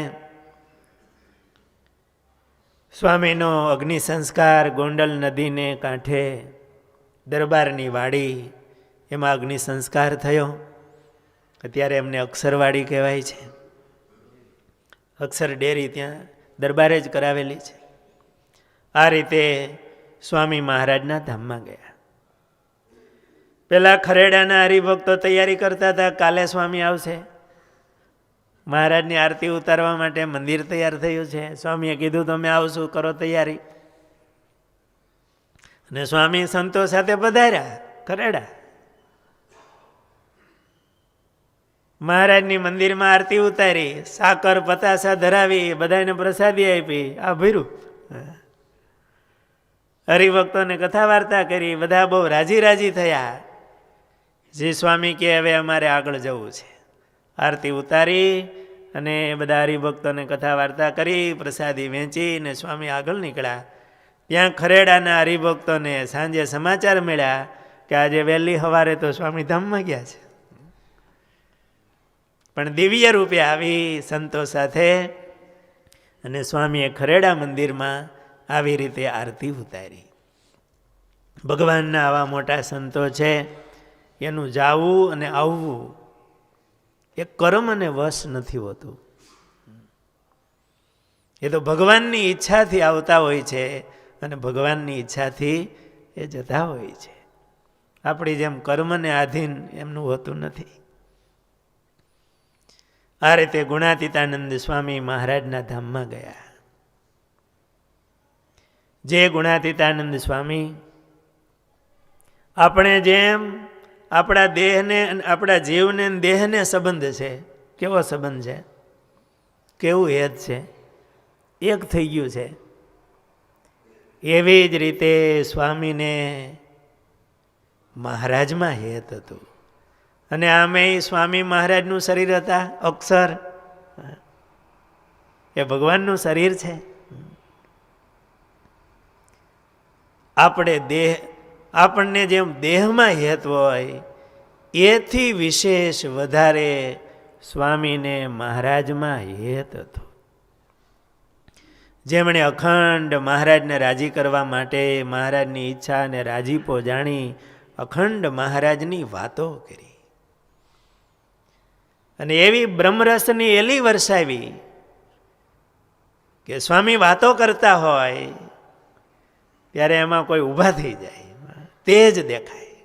સ્વામીનો અગ્નિ સંસ્કાર ગોંડલ નદીને કાંઠે દરબારની વાડી એમાં અગ્નિ સંસ્કાર થયો. અત્યારે એમને અક્ષરવાડી કહેવાય છે. અક્ષર ડેરી ત્યાં દરબારે જ કરાવેલી છે. આ રીતે સ્વામી મહારાજના ધામમાં ગયા. પેલા ખરેડાના હરિભક્તો તૈયારી કરતા હતા, કાલે સ્વામી આવશે. મહારાજની આરતી ઉતારવા માટે મંદિર તૈયાર થયું છે. સ્વામીએ કીધું તમે આવશું, કરો તૈયારી. અને સ્વામી સંતો સાથે પધાર્યા ખરેડા. મહારાજની મંદિરમાં આરતી ઉતારી, સાકર પતાસા ધરાવી, બધાને પ્રસાદી આપી. આ ભર્યું. હરિભક્તોને કથા વાર્તા કરી. બધા બહુ રાજી થયા. જે સ્વામી કે હવે અમારે આગળ જવું છે. આરતી ઉતારી અને બધા હરિભક્તોને કથા વાર્તા કરી, પ્રસાદી વહેંચી ને સ્વામી આગળ નીકળ્યા. ત્યાં ખરેડાના હરિભક્તોને સાંજે સમાચાર મળ્યા કે આજે વહેલી સવારે તો સ્વામી ધામમાં ગયા છે. પણ દિવ્ય રૂપે આવી સંતો સાથે અને સ્વામીએ ખરેડા મંદિરમાં આવી રીતે આરતી ઉતારી. ભગવાનના આવા મોટા સંતો છે, એનું જાવું અને આવવું એ કર્મ અને વશ નથી હોતું. એ તો ભગવાનની ઈચ્છાથી આવતા હોય છે અને ભગવાનની ઈચ્છાથી એ જતા હોય છે. આપણી જેમ કર્મને આધીન એમનું હોતું નથી. આ રીતે ગુણાતીતાનંદ સ્વામી મહારાજના ધામમાં ગયા. જે ગુણાતીતાનંદ સ્વામી આપણે જેમ આપણા દેહને આપણા જીવને દેહને સંબંધ છે, કેવો સંબંધ છે, કેવું હેત છે, એક થઈ ગયું છે. એવી જ રીતે સ્વામીને મહારાજમાં હેત હતું. અને આમે સ્વામી મહારાજનું શરીર હતા અક્ષર, એ ભગવાનનું શરીર છે. આપણને જેમ દેહમાં હેત હોય એથી વિશેષ વધારે સ્વામીને મહારાજમાં હેત હતું. જેમણે અખંડ મહારાજને રાજી કરવા માટે મહારાજની ઈચ્છા અને રાજીપો જાણી અખંડ મહારાજની વાતો કરી અને એવી બ્રહ્મરસની એલી વરસાવી કે સ્વામી વાતો કરતા હોય ત્યારે એમાં કોઈ ઊભા થઈ જાય, તેજ દેખાય,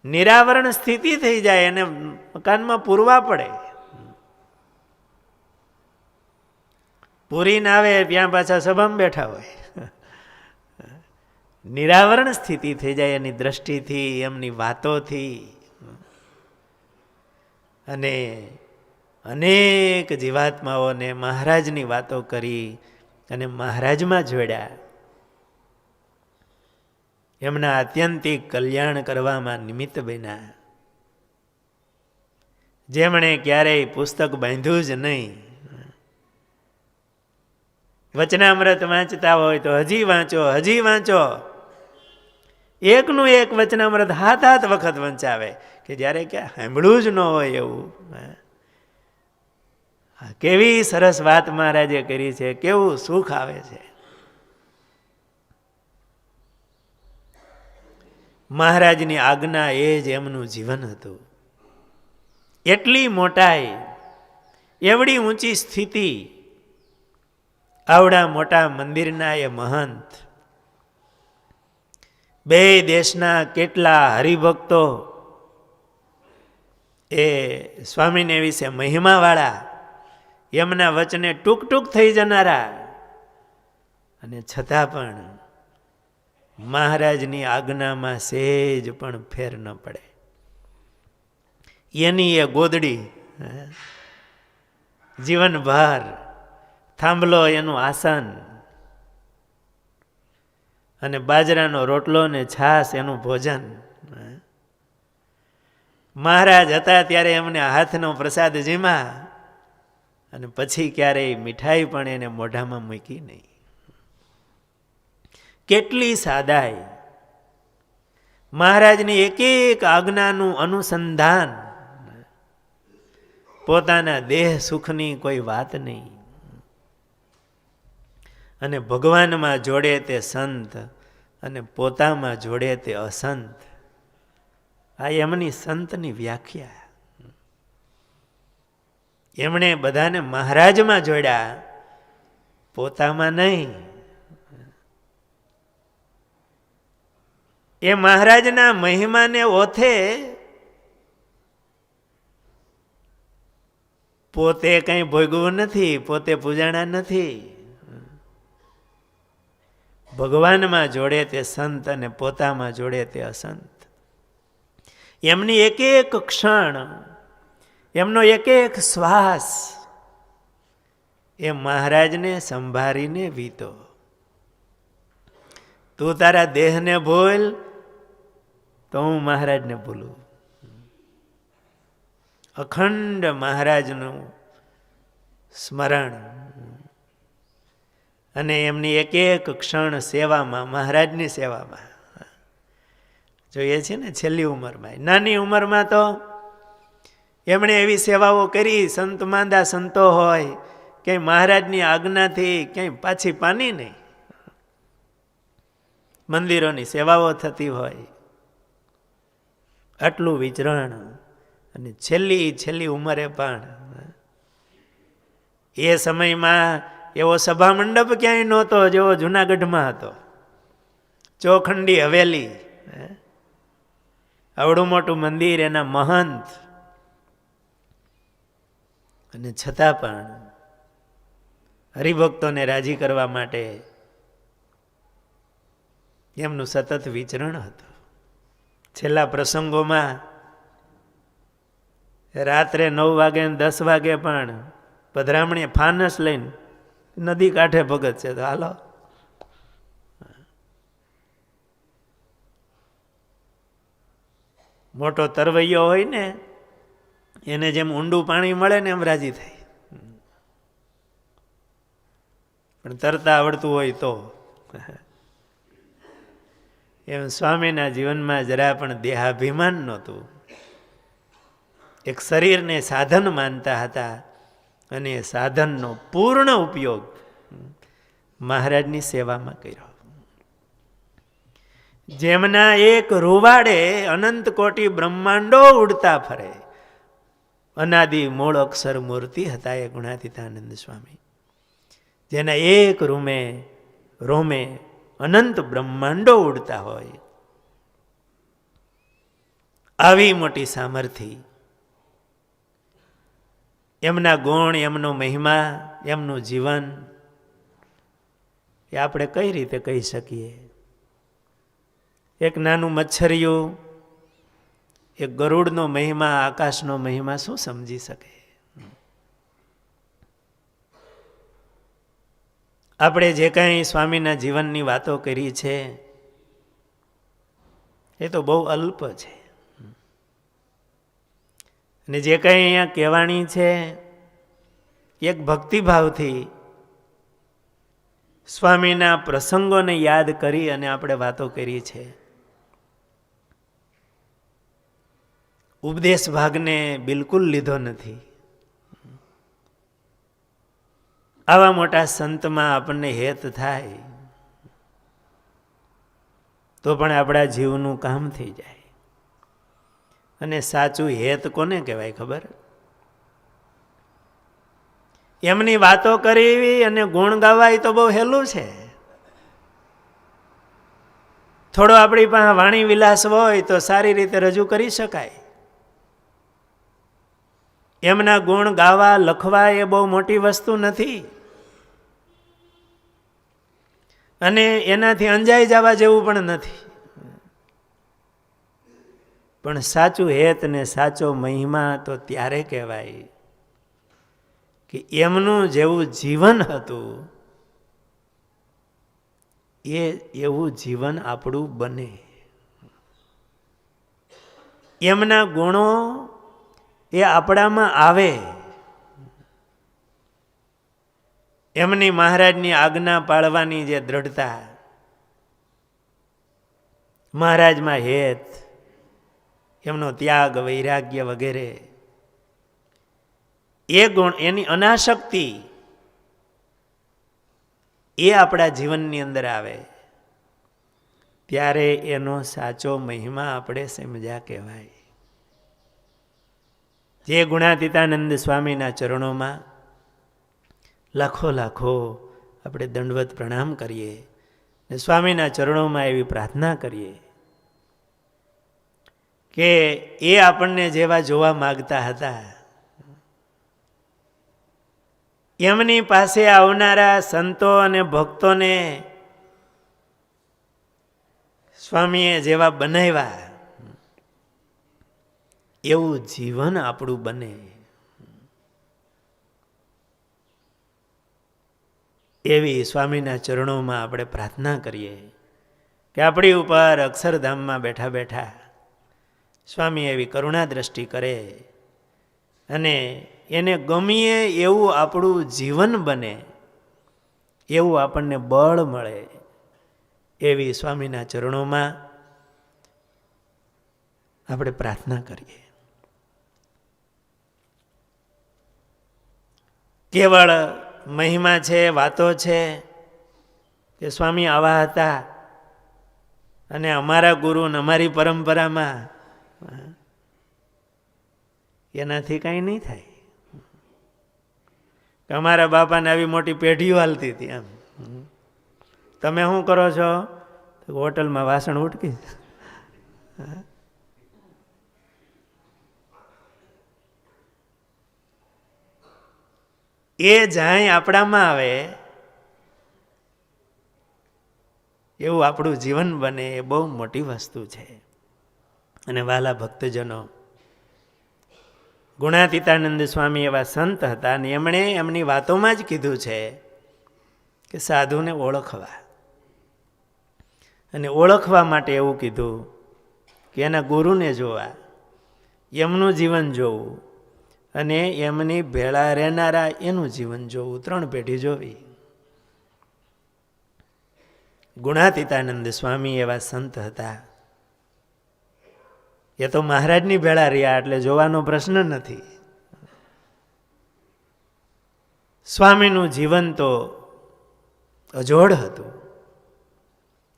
નિરાવરણ સ્થિતિ થઈ જાય અને મકાનમાં પૂરવા પડે. પૂરી ના આવે ત્યાં પાછા સભામાં બેઠા હોય. નિરાવરણ સ્થિતિ થઈ જાય એની દ્રષ્ટિથી, એમની વાતોથી. અને અનેક જીવાત્માઓને મહારાજની વાતો કરી અને મહારાજમાં જોડ્યા. એમના આત્યંતિક કલ્યાણ કરવામાં નિમિત્ત બન્યા. જેમણે ક્યારેય પુસ્તક બાંધ્યું જ નહીં, વચનામૃત વાંચતા હોય તો હજી વાંચો, હજી વાંચો. એકનું એક વચનામૃત હાથ વખત વંચાવે કે જ્યારે ક્યાં સાંભળવું જ ન હોય એવું. કેવી સરસ વાત મહારાજે કરી છે, કેવું સુખ આવે છે. મહારાજની આજ્ઞા એ જ એમનું જીવન હતું. એટલી મોટાઈ, એવડી ઊંચી સ્થિતિ, આવડા મોટા મંદિરના એ મહંત, બે દેશના કેટલા હરિભક્તો, એ સ્વામીને વિશે મહિમાવાળા, એમના વચને ટૂંક ટૂંક થઈ જનારા, અને છતાં પણ મહારાજની આજ્ઞામાં સહેજ પણ ફેર ન પડે. એની એ ગોદડી, જીવનભર થાંભલો એનું આસન, અને બાજરાનો રોટલો ને છાશ એનું ભોજન. મહારાજ હતા ત્યારે એમને હાથનો પ્રસાદ જીમા, અને પછી ક્યારેય મીઠાઈ પણ એને મોઢામાં મૂકી નહીં. કેટલી સાદાઈ! મહારાજની એક એક આજ્ઞાનું અનુસંધાન, પોતાના દેહ સુખની કોઈ વાત નહીં. અને ભગવાનમાં જોડે તે સંત, અને પોતામાં જોડે તે અસંત. આ એમની સંતની વ્યાખ્યા. એમણે બધાને મહારાજમાં જોડ્યા, પોતામાં નહીં. એ મહારાજના મહિમાને ઓથે પોતે કંઈ ભોગવું નથી, પોતે પૂજાણા નથી. ભગવાનમાં જોડે તે સંત, અને પોતામાં જોડે તે અસંત. એમની એક એક ક્ષણ, એમનો એક એક શ્વાસ એ મહારાજને સંભાળીને વીતો. તું તારા દેહને ભૂલ તો હું મહારાજને ભૂલું. અખંડ મહારાજનું સ્મરણ, અને એમની એક એક ક્ષણ સેવામાં, મહારાજની સેવામાં. જોઈએ છે ને છેલ્લી ઉંમરમાં, નાની ઉંમરમાં તો એમણે એવી સેવાઓ કરી, સંત માંદા સંતો હોય, ક્યાંય મહારાજની આજ્ઞાથી ક્યાંય પાછી પાની નહીં. મંદિરોની સેવાઓ થતી હોય, આટલું વિચરણ, અને છેલ્લી ઉંમરે પણ. એ સમયમાં એવો સભા મંડપ ક્યાંય નહોતો જેવો જુનાગઢમાં હતો. ચોખંડી હવેલી, આવડું મોટું મંદિર, એના મહંત, અને છતાં પણ હરિભક્તોને રાજી કરવા માટે એમનું સતત વિચરણ હતું. છેલ્લા પ્રસંગોમાં રાત્રે 9 વાગે 10 વાગે પણ પધરામણી ફાનસ લઈને નદી કાંઠે ભગત છે, તો હાલો. મોટો તરવૈયો હોય ને, એને જેમ ઊંડું પાણી મળે ને એમ રાજી થાય. પણ તરતા આવડતું હોય તો. એમ સ્વામીના જીવનમાં જરા પણ દેહાભિમાન નહોતું. એક શરીરને સાધન માનતા હતા, અને એ સાધનનો પૂર્ણ ઉપયોગ મહારાજની સેવામાં કર્યો. જેમના એક રૂવાડે અનંત કોટી બ્રહ્માંડો ઉડતા ફરે, અનાદિ મૂળ અક્ષર મૂર્તિ હતા એ ગુણાતીતાનંદ સ્વામી. જેના એક રોમે અનંત બ્રહ્માંડો ઉડતા હોય, આવી મોટી સામર્થ્ય, એમના ગુણ, એમનો મહિમા, એમનું જીવન એ આપણે કઈ રીતે કહી શકીએ? એક નાનું મચ્છરિયું, એક ગરુડનો મહિમા, આકાશનો મહિમા શું સમજી શકે? આપણે જે કાંઈ સ્વામીના જીવનની વાતો કરી છે એ તો બહુ અલ્પ છે, અને જે કંઈ અહીંયા કહેવાણી છે એક ભક્તિભાવથી સ્વામીના પ્રસંગોને યાદ કરી અને આપણે વાતો કરી છે. ઉપદેશ ભાગને બિલકુલ લીધો નથી. આવા મોટા સંતમાં આપણને હેત થાય તો પણ આપણા જીવનું કામ થઈ જાય. અને સાચું હેત કોને કહેવાય ખબર? એમની વાતો કરવી અને ગુણ ગાવા એ તો બહુ હેલું છે. થોડો આપણી પાસે વાણી વિલાસ હોય તો સારી રીતે રજૂ કરી શકાય. એમના ગુણ ગાવા લખવા એ બહુ મોટી વસ્તુ નથી, અને એનાથી અંજાઈ જવા જેવું પણ નથી. પણ સાચું હેત ને સાચો મહિમા તો ત્યારે કહેવાય કે એમનું જેવું જીવન હતું એવું જીવન આપણું બને. એમના ગુણો એ આપણામાં આવે. એમની મહારાજની આજ્ઞા પાળવાની જે દ્રઢતા, મહારાજમાં હેત, એમનો ત્યાગ, વૈરાગ્ય વગેરે, એ ગુણ, એની અનાસક્તિ એ આપણા જીવનની અંદર આવે ત્યારે એનો સાચો મહિમા આપણે સમજ્યા કહેવાય. જે ગુણાતીતાનંદ સ્વામીના ચરણોમાં લાખો લાખો આપણે દંડવત પ્રણામ કરીએ ને સ્વામીના ચરણોમાં એવી પ્રાર્થના કરીએ કે એ આપણને જેવા જોવા માગતા હતા, એમની પાસે આવનારા સંતો અને ભક્તોને સ્વામીએ જેવા બનાવ્યા એવું જીવન આપણું બને. એવી સ્વામીના ચરણોમાં આપણે પ્રાર્થના કરીએ કે આપણી ઉપર અક્ષરધામમાં બેઠા બેઠા સ્વામી એવી કરુણા દ્રષ્ટિ કરે અને એને ગમીએ એવું આપણું જીવન બને, એવું આપણને બળ મળે. એવી સ્વામીના ચરણોમાં આપણે પ્રાર્થના કરીએ. કેવળ મહિમા છે, વાતો છે કે સ્વામી આવા હતા અને અમારા ગુરુ ને અમારી પરંપરામાં, એનાથી કાંઈ નહીં થાય. અમારા બાપાને આવી મોટી પેઢીઓ હાલતી હતી, એમ તમે શું કરો છો? હોટલમાં વાસણ ઉટકી. એ જાય આપણામાં આવે એવું આપણું જીવન બને એ બહુ મોટી વસ્તુ છે. અને વાલા ભક્તજનો, ગુણાતીતાનંદ સ્વામી એવા સંત હતા અને એમણે એમની વાતોમાં જ કીધું છે કે સાધુને ઓળખવા, અને ઓળખવા માટે એવું કીધું કે એના ગુરુને જોવા, એમનું જીવન જોવું અને એમની ભેળા રહેનારા એનું જીવન જોવું, 3 પેઢી જોવી. ગુણાતીતાનંદ સ્વામી એવા સંત હતા. એ તો મહારાજની ભેળા રહ્યા એટલે જોવાનો પ્રશ્ન નથી. સ્વામીનું જીવન તો અજોડ હતું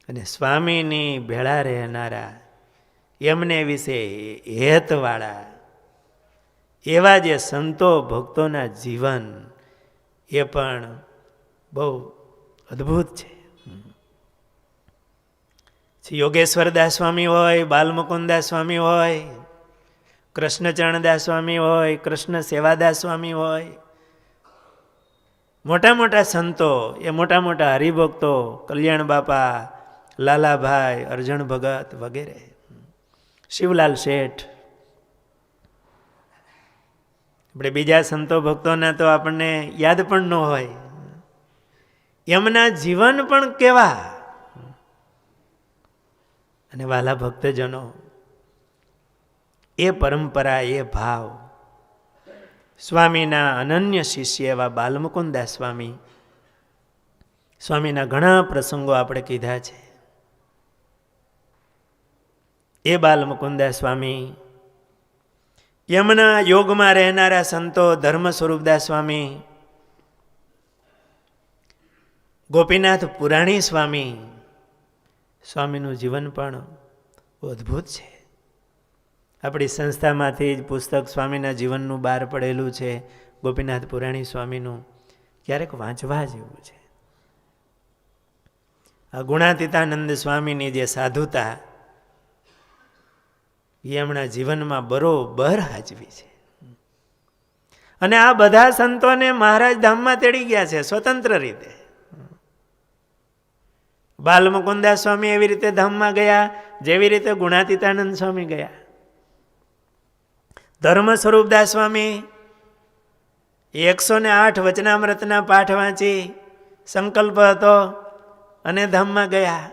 અને સ્વામીની ભેળા રહેનારા એમને વિશે હેતવાળા એવા જે સંતો ભક્તોના જીવન એ પણ બહુ અદ્ભુત છે. યોગેશ્વરદાસ સ્વામી હોય, બાલમુકુદાસ સ્વામી હોય, કૃષ્ણચરણદાસ સ્વામી હોય, કૃષ્ણ સેવાદાસ સ્વામી હોય, મોટા મોટા સંતો, એ મોટા મોટા હરિભક્તો, કલ્યાણ બાપા, લાલાભાઈ, અર્જણ ભગત વગેરે, શિવલાલ શેઠ, આપણે બીજા સંતો ભક્તોના તો આપણને યાદ પણ ન હોય. એમના જીવન પણ કેવા. અને વાલા ભક્તજનો, એ પરંપરા, એ ભાવ સ્વામીના અનન્ય શિષ્ય એવા બાલમુકુદાસ સ્વામી સ્વામીના ઘણા પ્રસંગો આપણે કીધા છે. એ બાલમુકુંદાસ સ્વામી, યમના યોગમાં રહેનારા સંતો ધર્મ સ્વરૂપદાસ સ્વામી, ગોપીનાથ પુરાણી સ્વામી, સ્વામીનું જીવન પણ અદ્ભુત છે. આપણી સંસ્થામાંથી જ પુસ્તક સ્વામીના જીવનનું બહાર પડેલું છે, ગોપીનાથ પુરાણી સ્વામીનું. ક્યારેક વાંચવા જેવું છે. આ ગુણાતીતાનંદ સ્વામીની જે સાધુતા એ એમના જીવનમાં બરોબર હાજવી છે. અને આ બધા સંતોને મહારાજ ધામમાં તેડી ગયા છે સ્વતંત્ર રીતે. બાલમુકુંદાસ સ્વામી એવી રીતે ધામમાં ગયા જેવી રીતે ગુણાતીતાનંદ સ્વામી ગયા. ધર્મ સ્વરૂપદાસ સ્વામી 108 વચનામૃતના પાઠ વાંચી સંકલ્પ હતો અને ધામમાં ગયા.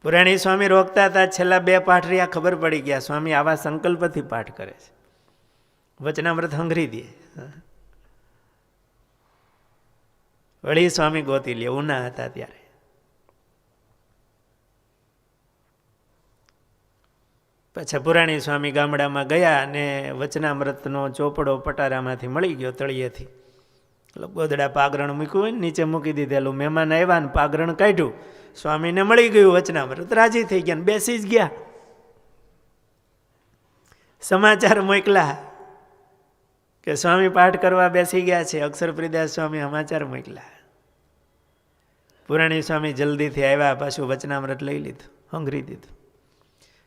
પુરાણી સ્વામી રોકતા હતા, છેલ્લા 2 પાઠ રહ્યા, ખબર પડી ગયા સ્વામી આવા સંકલ્પથી પાઠ કરે છે, વચનામૃત હંગરી દે. વળી સ્વામી ગોતી લે, ઉના હતા ત્યારે. પછી પુરાણી સ્વામી ગામડામાં ગયા અને વચનામૃતનો ચોપડો પટારામાંથી મળી ગયો તળિયેથી. ગોદડા પાગરણ મૂક્યું હોય ને નીચે મૂકી દીધેલું. મહેમાન આવ્યા ને પાગરણ કાઢ્યું, સ્વામીને મળી ગયું વચનામૃત, રાજી થઈ ગયા ને બેસી જ ગયા. સમાચાર મોકલા કે સ્વામી પાઠ કરવા બેસી ગયા છે. અક્ષરપ્રિયદાસ સ્વામી સમાચાર મોકલા. પુરાણી સ્વામી જલ્દીથી આવ્યા, પાછું વચનામૃત લઈ લીધું, હંગરી દીધું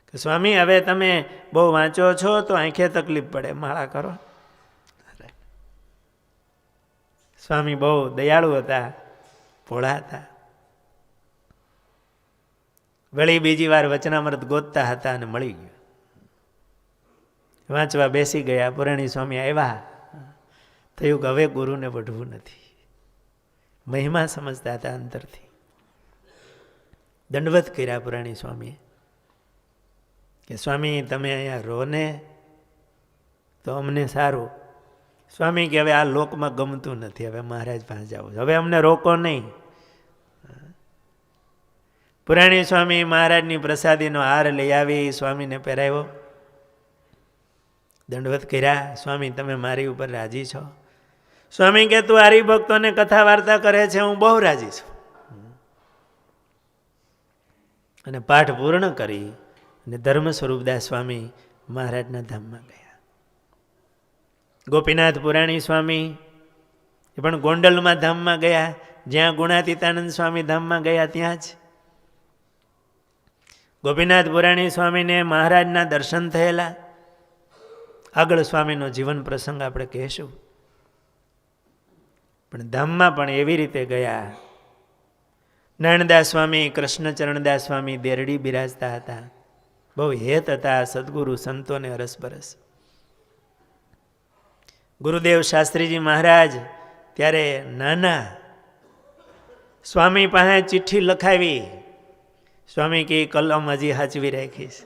કે સ્વામી હવે તમે બહુ વાંચો છો તો આંખે તકલીફ પડે, માળા કરો. સ્વામી બહુ દયાળુ હતા, ભોળા હતા. વળી બીજી વાર વચનામૃત ગોતતા હતા અને મળી ગયું. વાંચવા બેસી ગયા. પુરાણી સ્વામી આવ્યા, થયું કે હવે ગુરુને વઢવું નથી. મહિમા સમજતા હતા અંતરથી. દંડવત કર્યા પુરાણી સ્વામીએ કે સ્વામી તમે અહીંયા રહો ને તો અમને સારું. સ્વામી કે હવે આ લોકમાં ગમતું નથી, હવે મહારાજ પાસે જવું, હવે અમને રોકો નહીં. પુરાણી સ્વામી મહારાજની પ્રસાદીનો હાર લઈ આવી, સ્વામીને પહેરાવ્યો, દંડવત કર્યા. સ્વામી તમે મારી ઉપર રાજી છો? સ્વામી કે તું હરિભક્તોને કથા વાર્તા કરે છે, હું બહુ રાજી છું. અને પાઠ પૂર્ણ કરી અને ધર્મ સ્વરૂપદાસ સ્વામી મહારાજના ધામમાં ગયા. ગોપીનાથ પુરાણી સ્વામી એ પણ ગોંડલમાં ધામમાં ગયા, જ્યાં ગુણાતીતાનંદ સ્વામી ધામમાં ગયા ત્યાં જ. ગોપીનાથ પુરાણી સ્વામીને મહારાજના દર્શન થયેલા. આગળ સ્વામીનો જીવન પ્રસંગ આપણે કહેશું. પણ ધામમાં પણ એવી રીતે ગયા. નારાયણદાસ સ્વામી, કૃષ્ણચરણદાસ સ્વામી દેરડી બિરાજતા હતા. બહુ હેત હતા સદગુરુ સંતોને અરસબરસ. ગુરુદેવ શાસ્ત્રીજી મહારાજ ત્યારે નાના, સ્વામી પાસે ચિઠ્ઠી લખાવી. સ્વામી કે કલમ હજી હાચવી રાખીશ,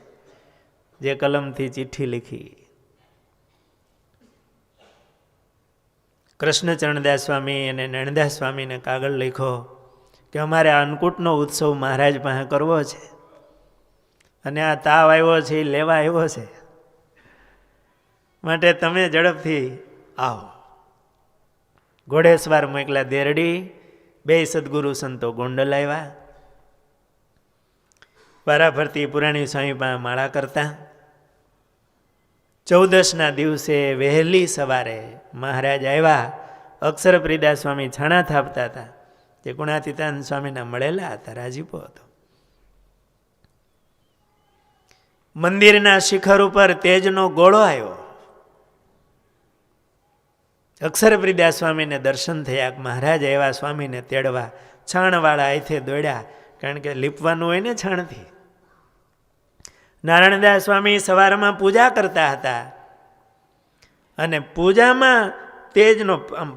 જે કલમથી ચિઠ્ઠી લીખી. કૃષ્ણચરણદાસ સ્વામી અને નણદાસ સ્વામીને કાગળ લખો કે અમારે આ અન્નકૂટનો ઉત્સવ મહારાજ પાસે કરવો છે અને આ તાવ આવ્યો છે એ લેવા આવ્યો છે, માટે તમે ઝડપથી આવો. ઘોડેસવાર મોકલા દેરડી. 2 સદગુરુ સંતો ગોંડલ આવ્યા. વારાફરતી પુરાણી સ્વામી પાસે માળા કરતા. 14ના દિવસે વહેલી સવારે મહારાજ આવ્યા. અક્ષરપ્રિયદાસ સ્વામી છાણા થાપતા હતા, તે ગુણાતીતાનંદ સ્વામીના મળેલા હતા, રાજીપો હતો. મંદિરના શિખર ઉપર તેજનો ગોળો આવ્યો. અક્ષરપ્રિયદાસ સ્વામીને દર્શન થયા. મહારાજ આવ્યા સ્વામીને તેડવા. છાણવાળા અહીંથી દોડ્યા, કારણ કે લીપવાનું હોય ને છાણથી. નારાયણદાસ સ્વામી સવારમાં પૂજા કરતા હતા અને પૂજામાં તેજનો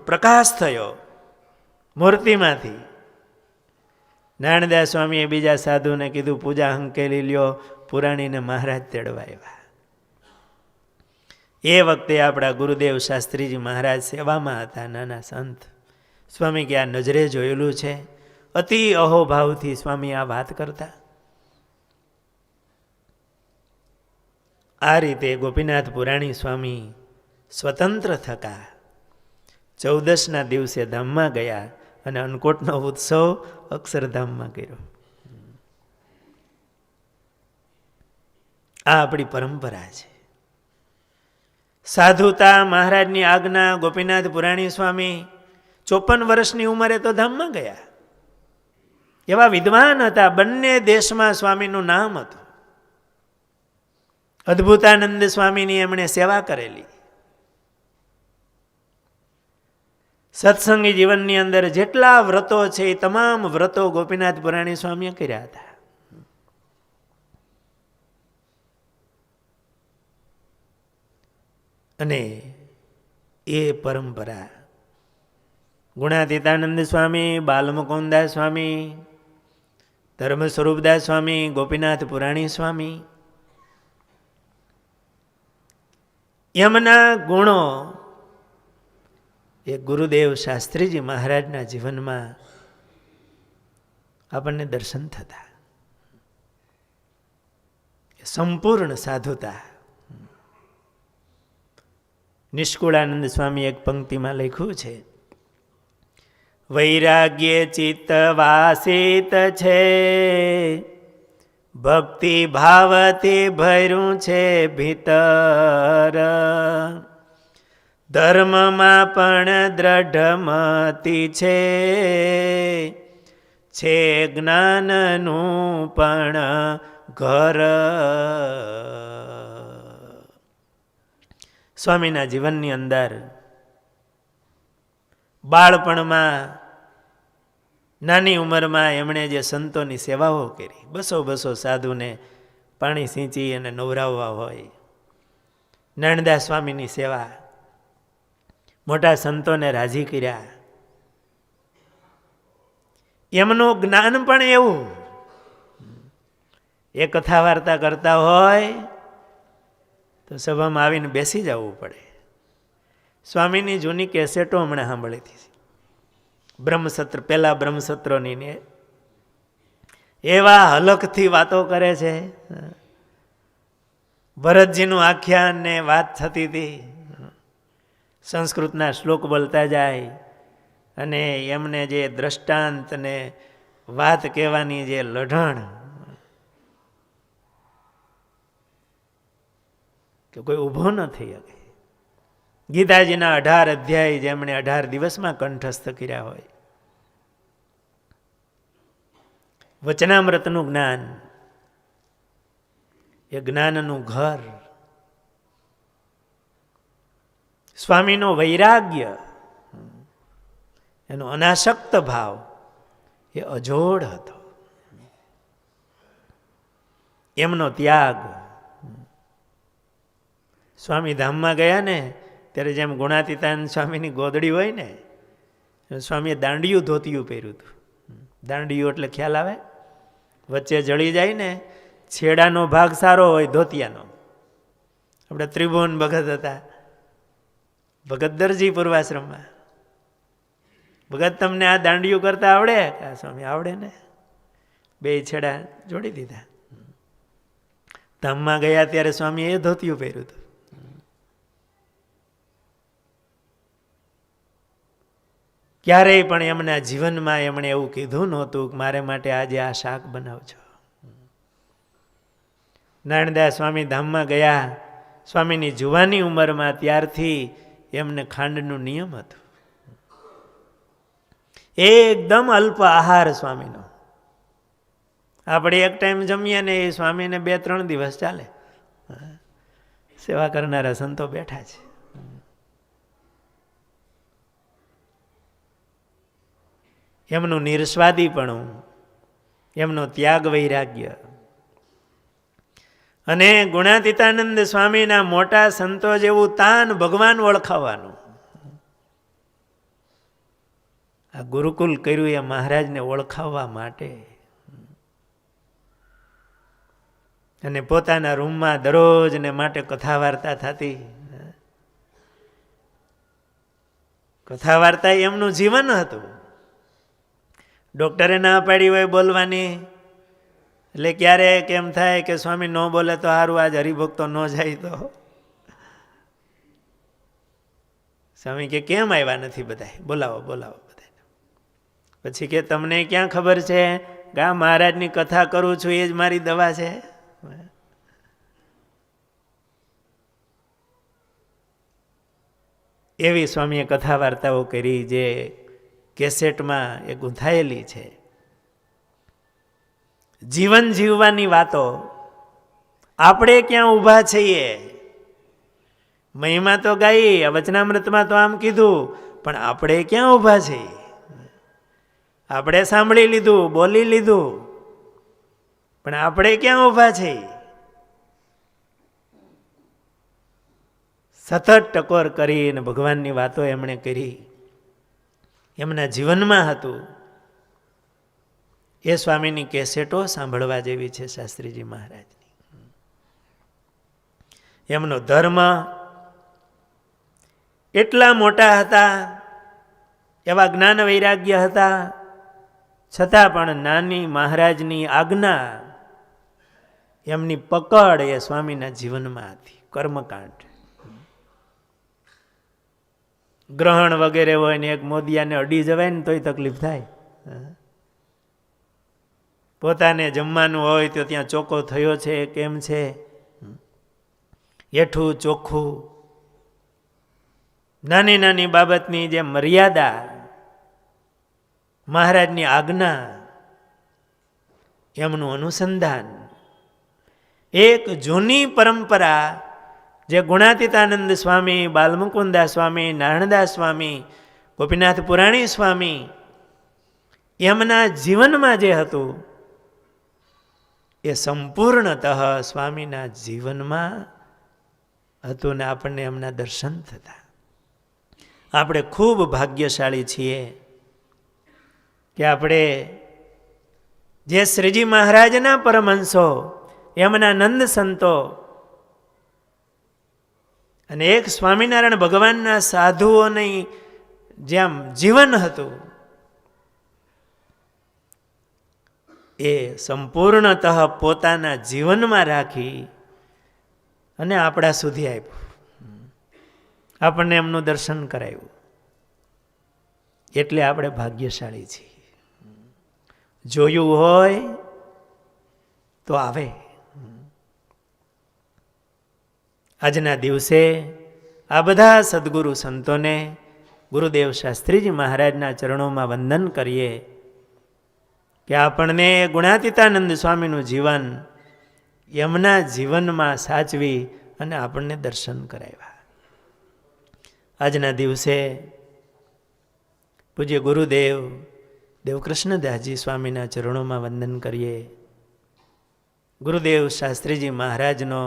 પ્રકાશ થયો મૂર્તિમાંથી. નારાયણદાસ સ્વામીએ બીજા સાધુને કીધું પૂજા હંકેલી લ્યો, પુરાણીને મહારાજ તેડવા આવ્યા. એ વખતે આપણા ગુરુદેવ શાસ્ત્રીજી મહારાજ સેવામાં હતા, નાના સંત. સ્વામી કે આ નજરે જોયેલું છે. અતિ અહોભાવથી સ્વામી આ વાત કરતા. આ રીતે ગોપીનાથ પુરાણી સ્વામી સ્વતંત્ર થકા 14ના દિવસે ધામમાં ગયા અને અન્નકોટનો ઉત્સવ અક્ષરધામમાં કર્યો. આ આપણી પરંપરા છે. સાધુતા મહારાજની આજ્ઞા. ગોપીનાથ પુરાણી સ્વામી 54 વર્ષની ઉંમરે તો ધામમાં ગયા. એવા વિદ્વાન હતા. બંને દેશમાં સ્વામીનું નામ હતું. અદ્ભુતાનંદ સ્વામીની એમણે સેવા કરેલી. સત્સંગી જીવનની અંદર જેટલા વ્રતો છે એ તમામ વ્રતો ગોપીનાથ પુરાણી સ્વામીએ કર્યા હતા. અને એ પરંપરા ગુણાતીતાનંદ સ્વામી, બાલમુકુદાસ સ્વામી, ધર્મ સ્વરૂપદાસ સ્વામી, ગોપીનાથ પુરાણી સ્વામી, એમના ગુણો એ ગુરુદેવ શાસ્ત્રીજી મહારાજના જીવનમાં આપણને દર્શન થતા. સંપૂર્ણ સાધુતા. નિષ્કુળાનંદ સ્વામી એક પંક્તિમાં લખ્યું છે, વૈરાગ્ય ચિત્ત વાસિત છે, ભક્તિ ભાવથી ભર્યું છે ભીતર, ધર્મમાં પણ દ્રઢમતી છે જ્ઞાનનું પણ ઘર. સ્વામીના જીવનની અંદર બાળપણમાં નાની ઉંમરમાં એમણે જે સંતોની સેવાઓ કરી, 200 સાધુને પાણી સિંચી અને નવરાવવા હોય, નાનદાસ સ્વામીની સેવા, મોટા સંતોને રાજી કર્યા. એમનું જ્ઞાન પણ એવું, એ કથા વાર્તા કરતા હોય તો સભામાં આવીને બેસી જવું પડે. સ્વામીની જૂની કેસેટો હમણાં સાંભળી હતી, બ્રહ્મસત્ર, પહેલા બ્રહ્મસત્રોની ને એવા હલકથી વાતો કરે છે. ભરતજીનું આખ્યાન ને વાત થતી હતી, સંસ્કૃતના શ્લોક બોલતા જાય અને એમને જે દ્રષ્ટાંત ને વાત કહેવાની જે લઢણ કે કોઈ ઊભો ન થઈ શકે. ગીતાજીના 18 અધ્યાય જેમણે 18 દિવસમાં કંઠસ્થ કર્યા હોય, વચનામૃતનું જ્ઞાન, એ જ્ઞાનનું ઘર. સ્વામીનો વૈરાગ્ય, એનો અનાસક્ત ભાવ એ અજોડ હતો. એમનો ત્યાગ. સ્વામી ધામમાં ગયા ને ત્યારે જેમ ગુણાતીતાનંદ સ્વામીની ગોદડી હોય ને, સ્વામીએ દાંડિયું ધોતિયું પહેર્યું હતું. દાંડિયું એટલે ખ્યાલ આવે, વચ્ચે જળી જાય ને, છેડાનો ભાગ સારો હોય ધોતિયાનો. આપણે ત્રિભુવન ભગત હતા, ભગત દરજી પૂર્વાશ્રમમાં. ભગત તમને આ દાંડિયું કરતા આવડે? સ્વામી આવડે ને. 2 છેડા જોડી દીધા. ધામમાં ગયા ત્યારે સ્વામીએ એ ધોતિયું પહેર્યું હતું. ક્યારેય પણ એમના જીવનમાં એમણે એવું કીધું નહોતું કે મારે માટે આજે આ શાક બનાવજો. નારાયણદાસ સ્વામી ધામમાં ગયા સ્વામીની જુવાની ઉંમરમાં, ત્યારથી એમને ખાંડનું નિયમ હતું. એકદમ અલ્પ આહાર સ્વામીનો. આપણે એક ટાઈમ જમીએ ને એ સ્વામીને 2-3 દિવસ ચાલે. સેવા કરનારા સંતો બેઠા છે. એમનું નિર્સ્વાદીપણું, એમનો ત્યાગ વૈરાગ્ય. અને ગુણાતીતાનંદ સ્વામીના મોટા સંતો જેવું તાન ભગવાન ઓળખાવાનું. આ ગુરુકુલ કર્યું એ મહારાજને ઓળખાવવા માટે. અને પોતાના રૂમમાં દરરોજને માટે કથા વાર્તા થતી. કથા વાર્તા એમનું જીવન હતું. ડૉક્ટરે ના પાડી હોય બોલવાની, એટલે ક્યારેક એમ થાય કે સ્વામી ન બોલે તો સારું, આજ હરિભક્તો ન જાય તો. સ્વામી કે કેમ આવ્યા નથી બધા, બોલાવો બોલાવો બધા. પછી કે તમને ક્યાં ખબર છે કે આ મહારાજની કથા કરું છું એ જ મારી દવા છે. એવી સ્વામીએ કથા વાર્તાઓ કરી જે કેસેટમાં એ ગૂંથાયેલી છે. જીવન જીવવાની વાતો. આપણે ક્યાં ઊભા છીએ? મહિમા તો ગાઈ, વચનામૃતમાં તો આમ કીધું, પણ આપણે ક્યાં ઊભા છીએ? આપણે સાંભળી લીધું, બોલી લીધું, પણ આપણે ક્યાં ઊભા છીએ? સતત ટકોર કરીને ભગવાનની વાતો એમણે કરી. એમના જીવનમાં હતું. એ સ્વામીની કેસેટો સાંભળવા જેવી છે શાસ્ત્રીજી મહારાજની. એમનો ધર્મ એટલા મોટા હતા, એવા જ્ઞાન વૈરાગ્ય હતા, છતાં પણ નાની મહારાજની આજ્ઞા, એમની પકડ એ સ્વામીના જીવનમાં હતી. કર્મકાંડ, ગ્રહણ વગેરે હોય ને એક મોદિયાને અડી જવાય ને તોય તકલીફ થાય. પોતાને જમવાનું હોય તો ત્યાં ચોખ્ખો થયો છે કેમ છે, હેઠું ચોખ્ખું, નાની નાની બાબતની જે મર્યાદા, મહારાજની આજ્ઞા, એમનું અનુસંધાન. એક જૂની પરંપરા જે ગુણાતીતાનંદ સ્વામી, બાલમુકુદાસ સ્વામી, નારાયણદાસ સ્વામી, ગોપીનાથ પુરાણી સ્વામી, એમના જીવનમાં જે હતું એ સંપૂર્ણતઃ સ્વામીના જીવનમાં હતું ને આપણને એમના દર્શન થતા. આપણે ખૂબ ભાગ્યશાળી છીએ કે આપણે જે શ્રીજી મહારાજના પરમહંસો, એમના નંદ સંતો અને એક સ્વામિનારાયણ ભગવાનના સાધુઓની જેમ જીવન હતું, એ સંપૂર્ણતઃ પોતાના જીવનમાં રાખી અને આપણા સુધી આપ્યું. આપણને એમનું દર્શન કરાવ્યું. એટલે આપણે ભાગ્યશાળી છીએ. જોયું હોય તો આવે. આજના દિવસે આ બધા સદગુરુ સંતોને ગુરુદેવ શાસ્ત્રીજી મહારાજના ચરણોમાં વંદન કરીએ કે આપણને ગુણાતીતાનંદ સ્વામીનું જીવન એમના જીવનમાં સાચવી અને આપણને દર્શન કરાવ્યા. આજના દિવસે પૂજ્ય ગુરુદેવ દેવકૃષ્ણદાસજી સ્વામીના ચરણોમાં વંદન કરીએ. ગુરુદેવ શાસ્ત્રીજી મહારાજનો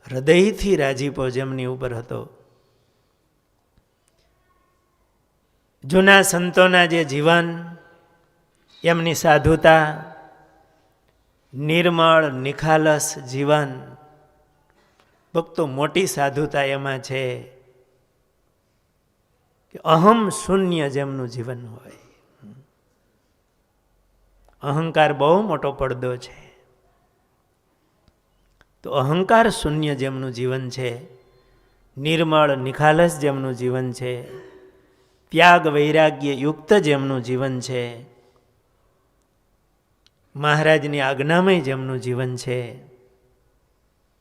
હૃદયથી રાજીપો જેમની ઉપર હતો. જૂના સંતોના જે જીવન, એમની સાધુતા, નિર્મળ નિખાલસ જીવન, ભક્તો મોટી સાધુતા એમાં છે કે અહમ શૂન્ય જેમનું જીવન હોય. અહંકાર બહુ મોટો પડદો છે, તો અહંકાર શૂન્ય જેમનું જીવન છે, નિર્મળ નિખાલસ જેમનું જીવન છે, ત્યાગ વૈરાગ્ય યુક્ત જેમનું જીવન છે, મહારાજની આજ્ઞામય જેમનું જીવન છે,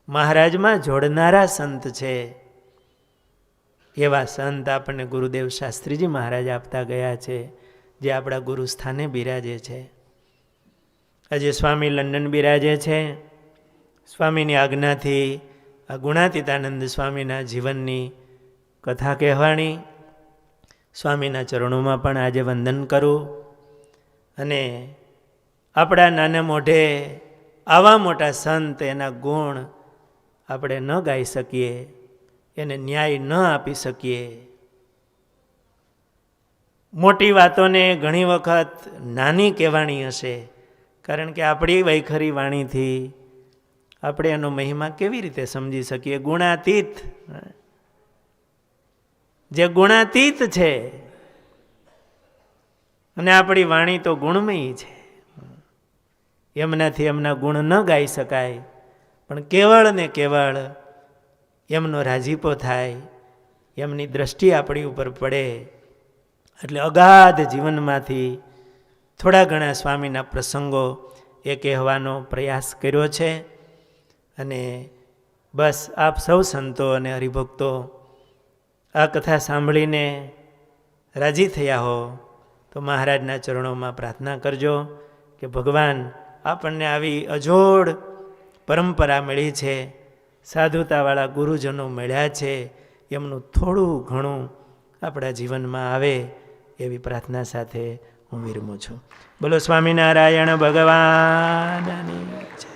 મહારાજમાં જોડનારા સંત છે, એવા સંત આપણને ગુરુદેવ શાસ્ત્રીજી મહારાજ આપતા ગયા છે, જે આપણા ગુરુ સ્થાને બિરાજે છે. આજે સ્વામી લંડન બિરાજે છે. સ્વામીની આજ્ઞાથી આ ગુણાતીતાનંદ સ્વામીના જીવનની કથા કહેવાણી. સ્વામીના ચરણોમાં પણ આજે વંદન કરું અને આપણા નાના મોઢે આવા મોટા સંત, એના ગુણ આપણે ન ગાઈ શકીએ, એને ન્યાય ન આપી શકીએ. મોટી વાતોને ઘણી વખત નાની કહેવાણી હશે, કારણ કે આપણી વૈખરી વાણીથી આપણે એનો મહિમા કેવી રીતે સમજી શકીએ? ગુણાતીત જે ગુણાતીત છે, અને આપણી વાણી તો ગુણમયી છે. એમનાથી એમના ગુણ ન ગાઈ શકાય, પણ કેવળ ને કેવળ એમનો રાજીપો થાય, એમની દ્રષ્ટિ આપણી ઉપર પડે, એટલે અગાધ જીવનમાંથી થોડા ઘણા સ્વામીના પ્રસંગો એ કહેવાનો પ્રયાસ કર્યો છે. અને બસ આપ સૌ સંતો અને હરિભક્તો આ કથા સાંભળીને રાજી થયા હો તો મહારાજના ચરણોમાં પ્રાર્થના કરજો કે ભગવાન આપણને આવી અજોડ પરંપરા મળી છે, સાધુતાવાળા ગુરુજનો મળ્યા છે, એમનું થોડું ઘણું આપણા જીવનમાં આવે એવી પ્રાર્થના સાથે હું વિરમું છું. બોલો સ્વામિનારાયણ ભગવાનની જય.